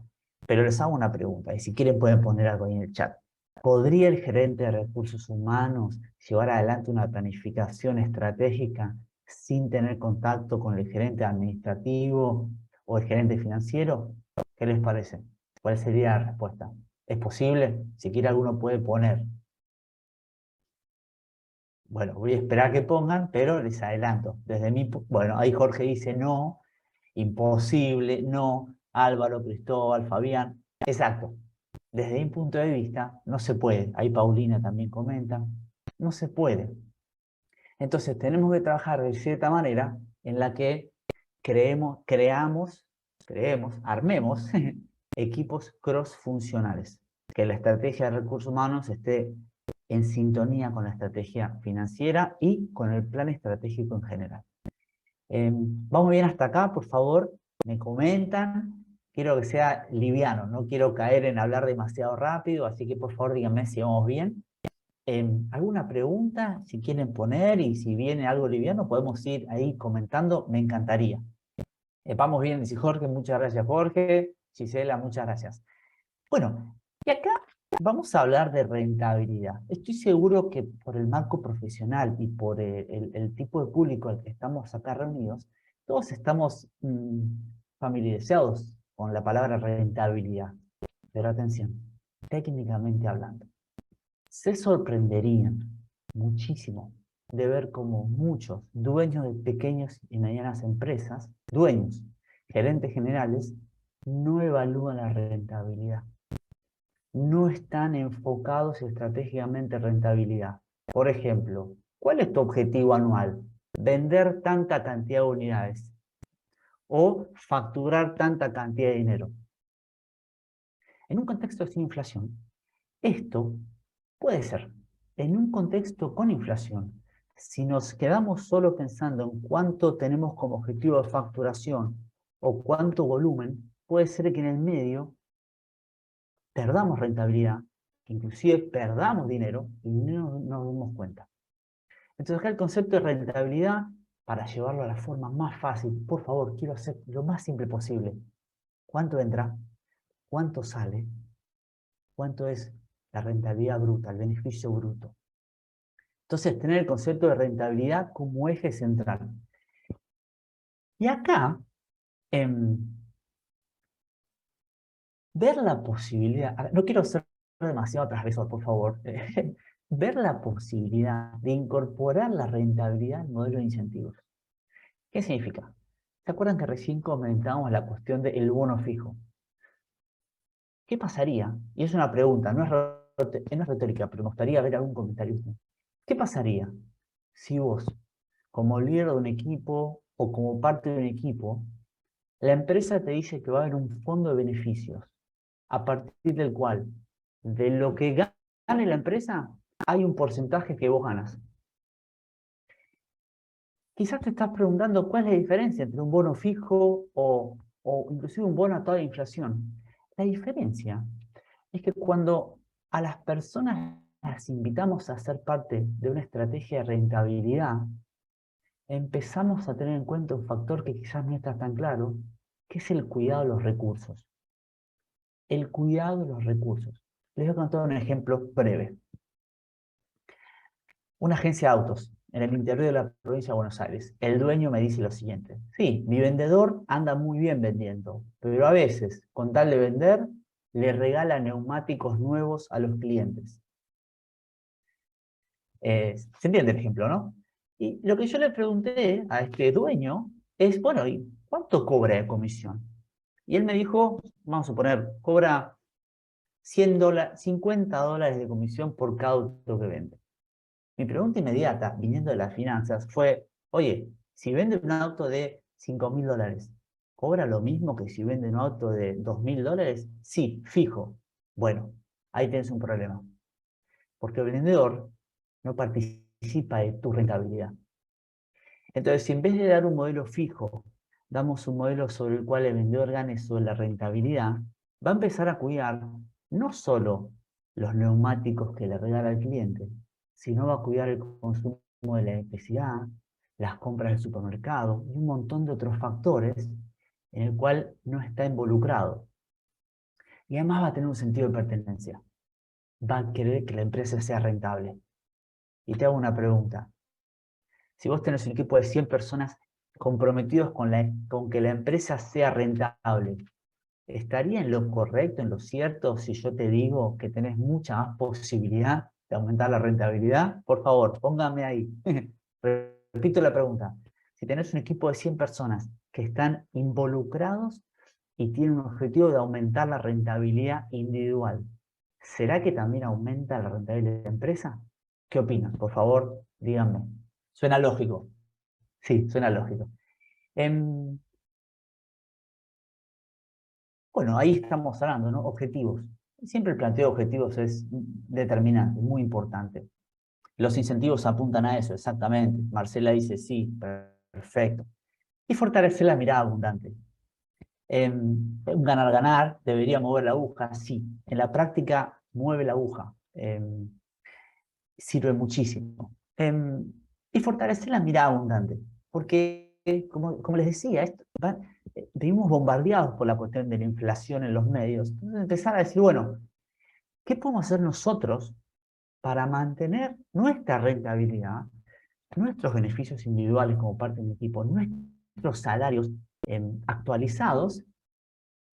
pero les hago una pregunta y si quieren pueden poner algo ahí en el chat. ¿Podría el gerente de recursos humanos llevar adelante una planificación estratégica sin tener contacto con el gerente administrativo o el gerente financiero? ¿Qué les parece? ¿Cuál sería la respuesta? ¿Es posible? Si quiere alguno puede poner. Bueno, voy a esperar que pongan, pero les adelanto. Bueno, ahí Jorge dice no, imposible, no, Álvaro, Cristóbal, Fabián. Exacto. Desde mi punto de vista, no se puede. Ahí Paulina también comenta. No se puede. Entonces tenemos que trabajar de cierta manera en la que armemos equipos cross-funcionales. Que la estrategia de recursos humanos esté en sintonía con la estrategia financiera y con el plan estratégico en general. ¿Vamos bien hasta acá? Por favor, me comentan. Quiero que sea liviano, no quiero caer en hablar demasiado rápido, así que por favor díganme si vamos bien. ¿Alguna pregunta? Si quieren poner y si viene algo liviano podemos ir ahí comentando, me encantaría. Vamos bien, dice Jorge, muchas gracias Jorge. Gisela, muchas gracias. Bueno, y acá vamos a hablar de rentabilidad. Estoy seguro que por el marco profesional y por el tipo de público al que estamos acá reunidos, todos estamos familiarizados con la palabra rentabilidad. Pero atención, técnicamente hablando, se sorprenderían muchísimo de ver cómo muchos dueños de pequeñas y medianas empresas, gerentes generales, no evalúan la rentabilidad. no están enfocados estratégicamente en rentabilidad. Por ejemplo, ¿cuál es tu objetivo anual? Vender tanta cantidad de unidades o facturar tanta cantidad de dinero. En un contexto sin inflación, esto puede ser. En un contexto con inflación, si nos quedamos solo pensando en cuánto tenemos como objetivo de facturación o cuánto volumen, puede ser que en el medio perdamos rentabilidad, que inclusive perdamos dinero y no nos demos cuenta. Entonces acá el concepto de rentabilidad, para llevarlo a la forma más fácil, por favor, quiero hacer lo más simple posible. ¿Cuánto entra? ¿Cuánto sale? ¿Cuánto es la rentabilidad bruta, el beneficio bruto? Entonces, tener el concepto de rentabilidad como eje central. Y acá, ver la posibilidad, no quiero ser demasiado transgresor, por favor, ver la posibilidad de incorporar la rentabilidad al modelo de incentivos. ¿Qué significa? ¿Se acuerdan que recién comentábamos la cuestión del bono fijo? ¿Qué pasaría? Y es una pregunta, no es retórica, pero me gustaría ver algún comentario. ¿Qué pasaría si vos, como líder de un equipo o como parte de un equipo, la empresa te dice que va a haber un fondo de beneficios a partir del cual, de lo que gane la empresa, hay un porcentaje que vos ganas? Quizás te estás preguntando cuál es la diferencia entre un bono fijo o inclusive un bono a toda inflación. La diferencia es que cuando a las personas las invitamos a ser parte de una estrategia de rentabilidad, empezamos a tener en cuenta un factor que quizás no está tan claro, que es el cuidado de los recursos. El cuidado de los recursos. Les voy a contar un ejemplo breve. Una agencia de autos en el interior de la provincia de Buenos Aires. El dueño me dice lo siguiente: sí, mi vendedor anda muy bien vendiendo, pero a veces, con tal de vender, le regala neumáticos nuevos a los clientes. ¿Se entiende el ejemplo, no? Y lo que yo le pregunté a este dueño es, bueno, ¿y cuánto cobra de comisión? Y él me dijo, vamos a suponer, cobra $50 de comisión por cada auto que vende. Mi pregunta inmediata, viniendo de las finanzas, fue, oye, si vende un auto de $5.000, ¿cobra lo mismo que si vende un auto de $2.000? Sí, fijo. Bueno, ahí tienes un problema. Porque el vendedor no participa de tu rentabilidad. Entonces, si en vez de dar un modelo fijo, damos un modelo sobre el cual el vendedor gane sobre la rentabilidad, va a empezar a cuidar no solo los neumáticos que le regala al cliente, sino va a cuidar el consumo de la electricidad, las compras del supermercado y un montón de otros factores en el cual no está involucrado. Y además va a tener un sentido de pertenencia. Va a querer que la empresa sea rentable. Y te hago una pregunta. Si vos tenés un equipo de 100 personas comprometidos con que la empresa sea rentable, ¿estaría en lo correcto, en lo cierto, si yo te digo que tenés mucha más posibilidad de aumentar la rentabilidad? Por favor, póngame ahí. Repito la pregunta. Si tenés un equipo de 100 personas que están involucrados y tienen un objetivo de aumentar la rentabilidad individual, ¿será que también aumenta la rentabilidad de la empresa? ¿Qué opinan? Por favor, díganme. ¿Suena lógico? Sí, suena lógico. Bueno, ahí estamos hablando, ¿no? Objetivos. Siempre el planteo de objetivos es determinante, muy importante. Los incentivos apuntan a eso, exactamente. Marcela dice, sí, perfecto. Y fortalecer la mirada abundante. Un ganar-ganar debería mover la aguja, sí. En la práctica mueve la aguja. Sirve muchísimo. Y fortalecer la mirada abundante. Porque, como les decía, vivimos bombardeados por la cuestión de la inflación en los medios. Entonces empezar a decir, bueno, ¿qué podemos hacer nosotros para mantener nuestra rentabilidad, nuestros beneficios individuales como parte de un equipo, nuestros salarios actualizados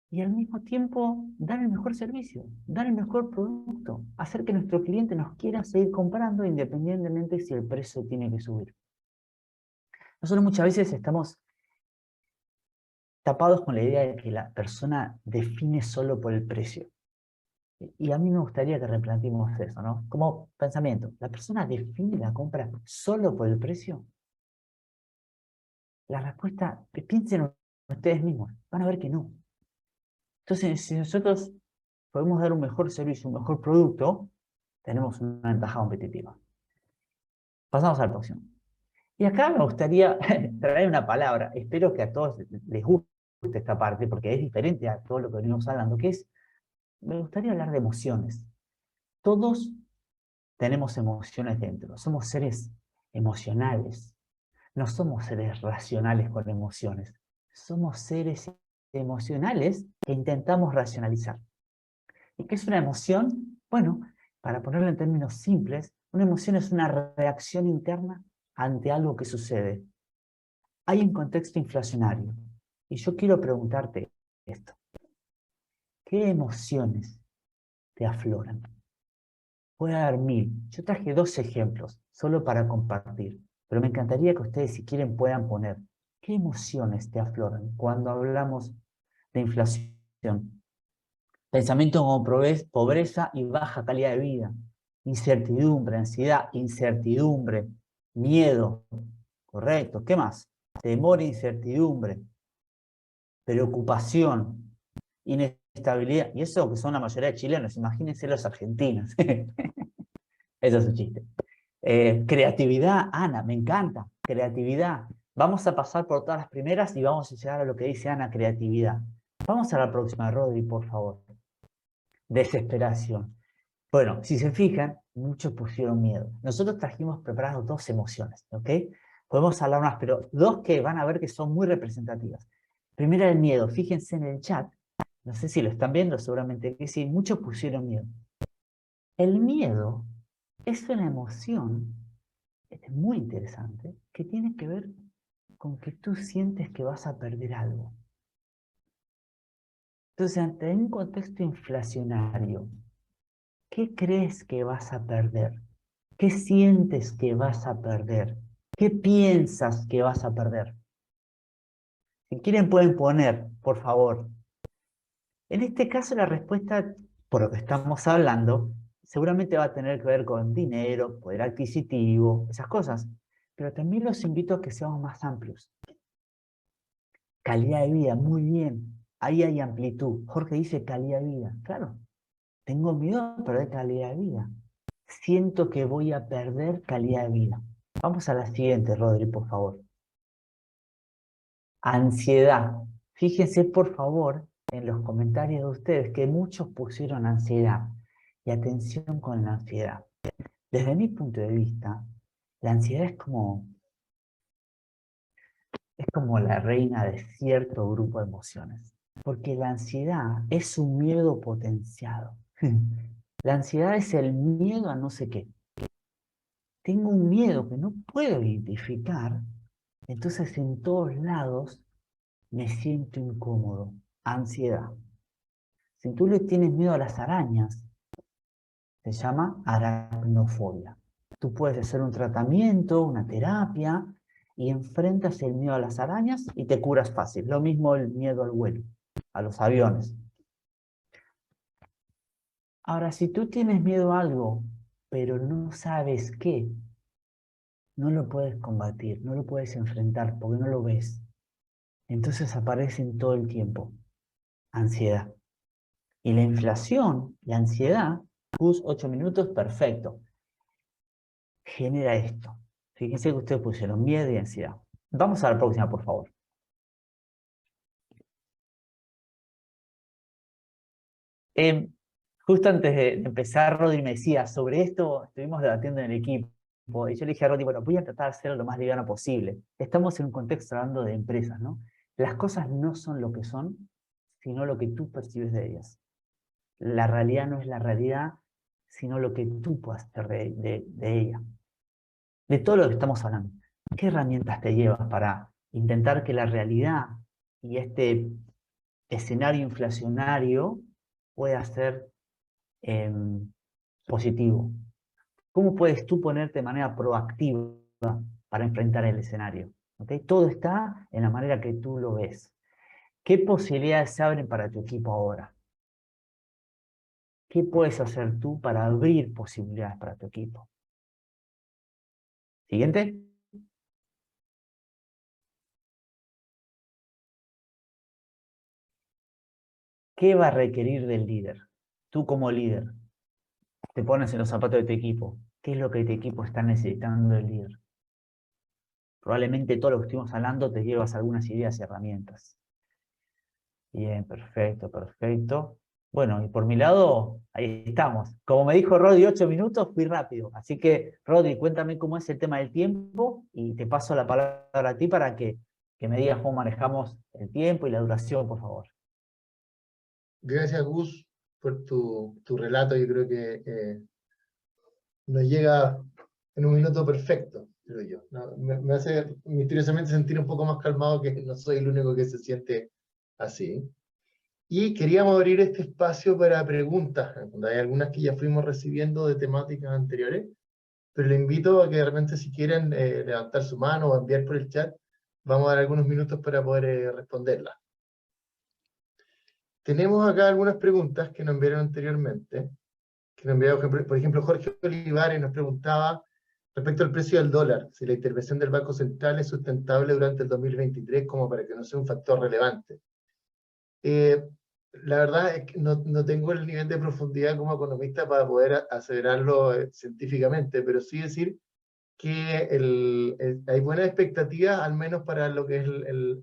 y al mismo tiempo dar el mejor servicio, dar el mejor producto, hacer que nuestro cliente nos quiera seguir comprando independientemente si el precio tiene que subir? Nosotros muchas veces estamos tapados con la idea de que la persona define solo por el precio. Y a mí me gustaría que replanteemos eso, ¿no? Como pensamiento, ¿la persona define la compra solo por el precio? La respuesta, piensen ustedes mismos, van a ver que no. Entonces, si nosotros podemos dar un mejor servicio, un mejor producto, tenemos una ventaja competitiva. Pasamos al próximo. Y acá me gustaría traer una palabra, espero que a todos les guste esta parte, porque es diferente a todo lo que venimos hablando, que es, me gustaría hablar de emociones. Todos tenemos emociones dentro, somos seres emocionales, no somos seres racionales con emociones, somos seres emocionales que intentamos racionalizar. ¿Y qué es una emoción? Bueno, para ponerlo en términos simples, una emoción es una reacción interna ante algo que sucede. Hay un contexto inflacionario. Y yo quiero preguntarte esto. ¿Qué emociones te afloran? Puede haber 1000. Yo traje 2 ejemplos, solo para compartir. Pero me encantaría que ustedes, si quieren, puedan poner qué emociones te afloran cuando hablamos de inflación. Pensamiento como pobreza y baja calidad de vida. Incertidumbre, ansiedad, incertidumbre, miedo. Correcto. ¿Qué más? Temor e incertidumbre. Preocupación, inestabilidad. Y eso que son la mayoría de chilenos, imagínense los argentinos. Eso es un chiste. Creatividad, Ana, me encanta. Creatividad. Vamos a pasar por todas las primeras y vamos a llegar a lo que dice Ana, creatividad. Vamos a la próxima, Rodri, por favor. Desesperación. Bueno, si se fijan, muchos pusieron miedo. Nosotros trajimos preparadas 2 emociones, ¿ok? Podemos hablar más, pero 2 que van a ver que son muy representativas. Primera, el miedo. Fíjense en el chat. No sé si lo están viendo, seguramente que sí. Muchos pusieron miedo. El miedo es una emoción, es muy interesante, que tiene que ver con que tú sientes que vas a perder algo. Entonces, ante un contexto inflacionario, ¿qué crees que vas a perder? ¿Qué sientes que vas a perder? ¿Qué piensas que vas a perder? Si quieren pueden poner, por favor. En este caso la respuesta, por lo que estamos hablando, seguramente va a tener que ver con dinero, poder adquisitivo, esas cosas. Pero también los invito a que seamos más amplios. Calidad de vida, muy bien. Ahí hay amplitud. Jorge dice calidad de vida. Claro, tengo miedo a perder calidad de vida. Siento que voy a perder calidad de vida. Vamos a la siguiente, Rodri, por favor. Ansiedad. Fíjense, por favor, en los comentarios de ustedes que muchos pusieron ansiedad. Y atención con la ansiedad. Desde mi punto de vista, la ansiedad es como la reina de cierto grupo de emociones. Porque la ansiedad es un miedo potenciado. La ansiedad es el miedo a no sé qué. Tengo un miedo que no puedo identificar, entonces en todos lados me siento incómodo. Ansiedad. Si tú le tienes miedo a las arañas, se llama aracnofobia. Tú puedes hacer un tratamiento, una terapia, y enfrentas el miedo a las arañas y te curas fácil. Lo mismo el miedo al vuelo, a los aviones. Ahora, si tú tienes miedo a algo, pero no sabes qué, no lo puedes combatir, no lo puedes enfrentar porque no lo ves. Entonces aparecen todo el tiempo. Ansiedad. Y la inflación, la ansiedad, 8 minutos, perfecto. Genera esto. Fíjense que ustedes pusieron miedo y ansiedad. Vamos a la próxima, por favor. Eh, Justo antes de empezar, Rodri me decía, sobre esto estuvimos debatiendo en el equipo. Y yo le dije a Rodri, bueno, voy a tratar de hacerlo lo más liviano posible. Estamos en un contexto hablando de empresas, ¿no? Las cosas no son lo que son, sino lo que tú percibes de ellas. La realidad no es la realidad, sino lo que tú puedas hacer de ella. De todo lo que estamos hablando. ¿Qué herramientas te llevas para intentar que la realidad y este escenario inflacionario pueda ser positivo? ¿Cómo puedes tú ponerte de manera proactiva para enfrentar el escenario? ¿Okay? Todo está en la manera que tú lo ves. ¿Qué posibilidades se abren para tu equipo ahora? ¿Qué puedes hacer tú para abrir posibilidades para tu equipo? Siguiente. ¿Qué va a requerir del líder? Tú como líder, te pones en los zapatos de tu equipo. ¿Qué es lo que tu equipo está necesitando del líder? Probablemente todo lo que estuvimos hablando te llevas algunas ideas y herramientas. Bien, perfecto, perfecto. Bueno, y por mi lado, ahí estamos. Como me dijo Rodri, 8 minutos, fui rápido. Así que, Rodri, cuéntame cómo es el tema del tiempo y te paso la palabra a ti para que me digas cómo manejamos el tiempo y la duración, por favor. Gracias, Gus, por tu relato. Yo creo que nos llega en un minuto perfecto, creo yo. ¿No? Me hace misteriosamente sentir un poco más calmado, que no soy el único que se siente así. Y queríamos abrir este espacio para preguntas. Hay algunas que ya fuimos recibiendo de temáticas anteriores, pero le invito a que de repente, si quieren levantar su mano o enviar por el chat, vamos a dar algunos minutos para poder responderlas. Tenemos acá algunas preguntas que nos enviaron anteriormente, que nos envió, por ejemplo, Jorge Olivares nos preguntaba respecto al precio del dólar, si la intervención del Banco Central es sustentable durante el 2023 como para que no sea un factor relevante. La verdad es que no tengo el nivel de profundidad como economista para poder aseverarlo científicamente, pero sí decir que hay buenas expectativas, al menos para lo que es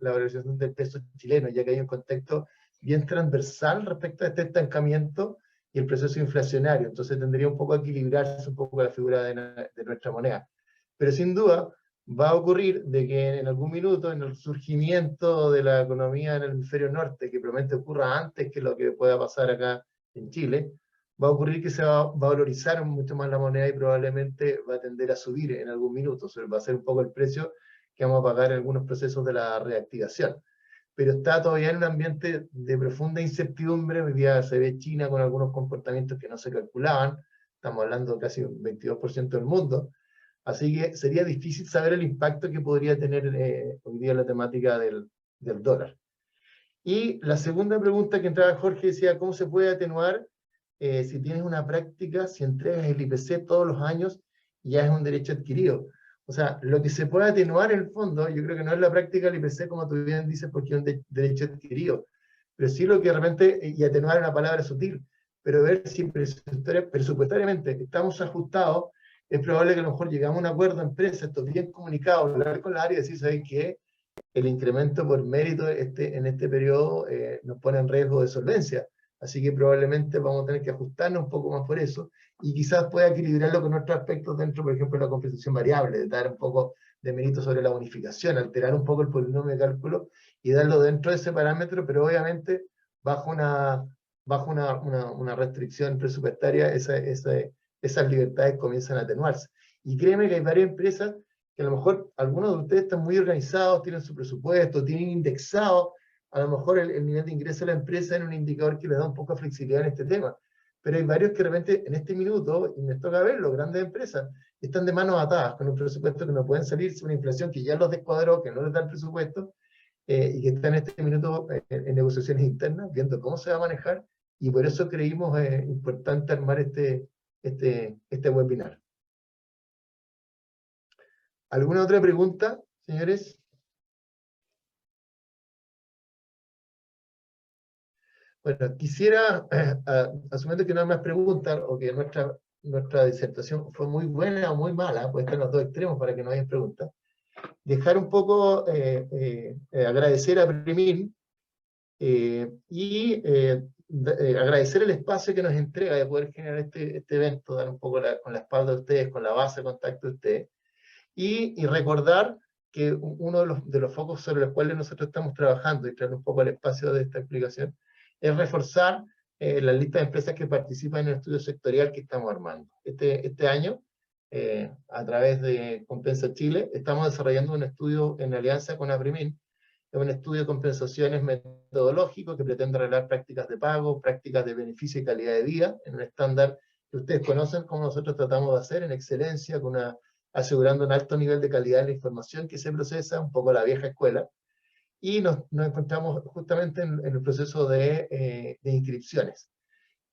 la valorización del peso chileno, ya que hay un contexto bien transversal respecto a este estancamiento y el proceso inflacionario. Entonces tendría un poco que equilibrarse un poco la figura de nuestra moneda. Pero sin duda va a ocurrir de que en algún minuto, en el surgimiento de la economía en el hemisferio norte, que probablemente ocurra antes que lo que pueda pasar acá en Chile, va a ocurrir que se va a valorizar mucho más la moneda y probablemente va a tender a subir en algún minuto. O sea, va a ser un poco el precio que vamos a pagar en algunos procesos de la reactivación. Pero está todavía en un ambiente de profunda incertidumbre. Hoy día se ve China con algunos comportamientos que no se calculaban. Estamos hablando de casi un 22% del mundo. Así que sería difícil saber el impacto que podría tener hoy día la temática del dólar. Y la segunda pregunta que entraba Jorge decía, ¿cómo se puede atenuar si tienes una práctica, si entregas el IPC todos los años, ya es un derecho adquirido? O sea, lo que se puede atenuar en el fondo, yo creo que no es la práctica del IPC, como tú bien dices, porque es un derecho adquirido, pero sí lo que de repente, y atenuar es una palabra sutil, pero ver si presupuestariamente estamos ajustados, es probable que a lo mejor llegamos a un acuerdo de empresa, esto bien comunicado, hablar con la área y decir, ¿sabes qué? El incremento por mérito en este periodo nos pone en riesgo de solvencia. Así que probablemente vamos a tener que ajustarnos un poco más por eso, y quizás pueda equilibrarlo con otros aspectos dentro, por ejemplo, de la compensación variable, de dar un poco de mérito sobre la bonificación, alterar un poco el polinomio de cálculo y darlo dentro de ese parámetro, pero obviamente bajo una restricción presupuestaria, esas libertades comienzan a atenuarse. Y créeme que hay varias empresas que a lo mejor algunos de ustedes están muy organizados, tienen su presupuesto, tienen indexado a lo mejor el nivel de ingreso de la empresa en un indicador que les da un poco de flexibilidad en este tema. Pero hay varios que realmente en este minuto, y me toca verlo, grandes empresas, están de manos atadas con un presupuesto que no pueden salirse, una inflación que ya los descuadró, que no les da el presupuesto, y que están en este minuto en negociaciones internas, viendo cómo se va a manejar, y por eso creímos importante armar este webinar. ¿Alguna otra pregunta, señores? Bueno, quisiera, asumiendo que no hay más preguntas, o que nuestra disertación fue muy buena o muy mala, puede estar en los dos extremos para que no haya preguntas, dejar un poco, agradecer a Primin y agradecer el espacio que nos entrega de poder generar este evento, dar un poco con la espalda de ustedes, con la base de contacto de ustedes, y recordar que uno de los focos sobre los cuales nosotros estamos trabajando, y traer un poco al espacio de esta explicación, es reforzar la lista de empresas que participan en el estudio sectorial que estamos armando. Este año, a través de Compensa Chile, estamos desarrollando un estudio en alianza con Aprimin, es un estudio de compensaciones metodológico que pretende arreglar prácticas de pago, prácticas de beneficio y calidad de vida, en un estándar que ustedes conocen, como nosotros tratamos de hacer, en excelencia, asegurando un alto nivel de calidad de la información que se procesa, un poco la vieja escuela, y nos encontramos justamente en el proceso de inscripciones.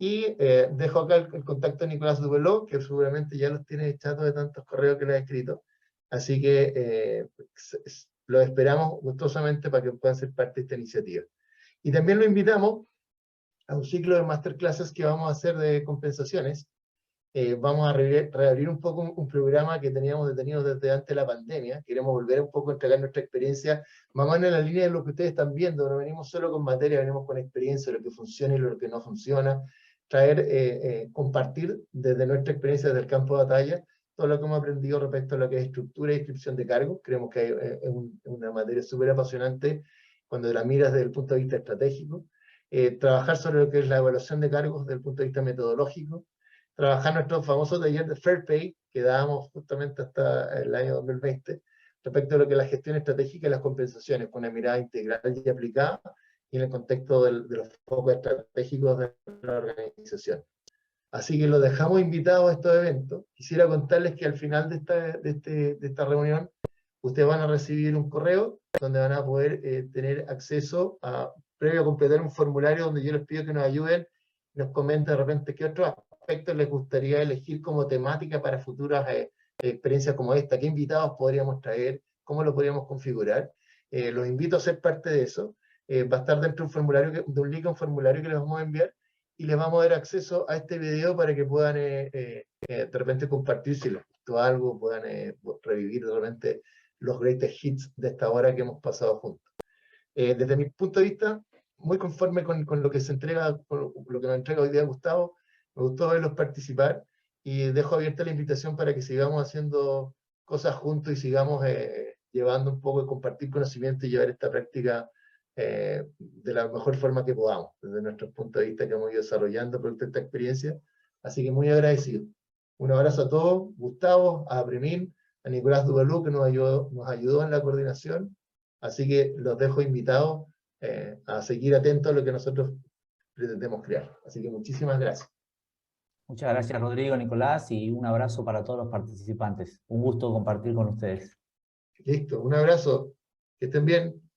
Y dejo acá el contacto de Nicolás Dubeló, que seguramente ya los tiene echados de tantos correos que le ha escrito. Así que lo esperamos gustosamente para que puedan ser parte de esta iniciativa. Y también lo invitamos a un ciclo de masterclasses que vamos a hacer de compensaciones. Vamos a reabrir un poco un programa que teníamos detenido desde antes de la pandemia. Queremos volver un poco a entregar nuestra experiencia, más o menos en la línea de lo que ustedes están viendo. No venimos solo con materia, venimos con experiencia, lo que funciona y lo que no funciona. Traer, compartir desde nuestra experiencia, desde el campo de batalla, todo lo que hemos aprendido respecto a lo que es estructura y inscripción de cargos. Creemos que es una materia súper apasionante cuando la miras desde el punto de vista estratégico. Trabajar sobre lo que es la evaluación de cargos desde el punto de vista metodológico, trabajar nuestro famoso taller de Fair Pay, que dábamos justamente hasta el año 2020, respecto a lo que es la gestión estratégica y las compensaciones, con una mirada integral y aplicada, y en el contexto de los focos estratégicos de la organización. Así que los dejamos invitados a estos eventos. Quisiera contarles que al final de esta reunión, ustedes van a recibir un correo donde van a poder tener acceso a, previo a completar un formulario donde yo les pido que nos ayuden, nos comenten de repente qué otros aspectos les gustaría elegir como temática para futuras experiencias como esta, qué invitados podríamos traer, cómo lo podríamos configurar. Los invito a ser parte de eso. Va a estar dentro de un formulario, de un link a un formulario que les vamos a enviar, y les vamos a dar acceso a este video para que puedan de repente compartir si les gustó algo, puedan revivir de repente los greatest hits de esta hora que hemos pasado juntos. Desde mi punto de vista, muy conforme con lo que se entrega, con lo que nos entrega hoy día Gustavo. Me gustó verlos participar y dejo abierta la invitación para que sigamos haciendo cosas juntos y sigamos llevando un poco de compartir conocimiento y llevar esta práctica de la mejor forma que podamos, desde nuestro punto de vista que hemos ido desarrollando producto de esta experiencia. Así que muy agradecido. Un abrazo a todos, Gustavo, a Premin, a Nicolás Dubelú, que nos ayudó en la coordinación. Así que los dejo invitados a seguir atentos a lo que nosotros pretendemos crear. Así que muchísimas gracias. Muchas gracias, Rodrigo, Nicolás, y un abrazo para todos los participantes. Un gusto compartir con ustedes. Listo, un abrazo. Que estén bien.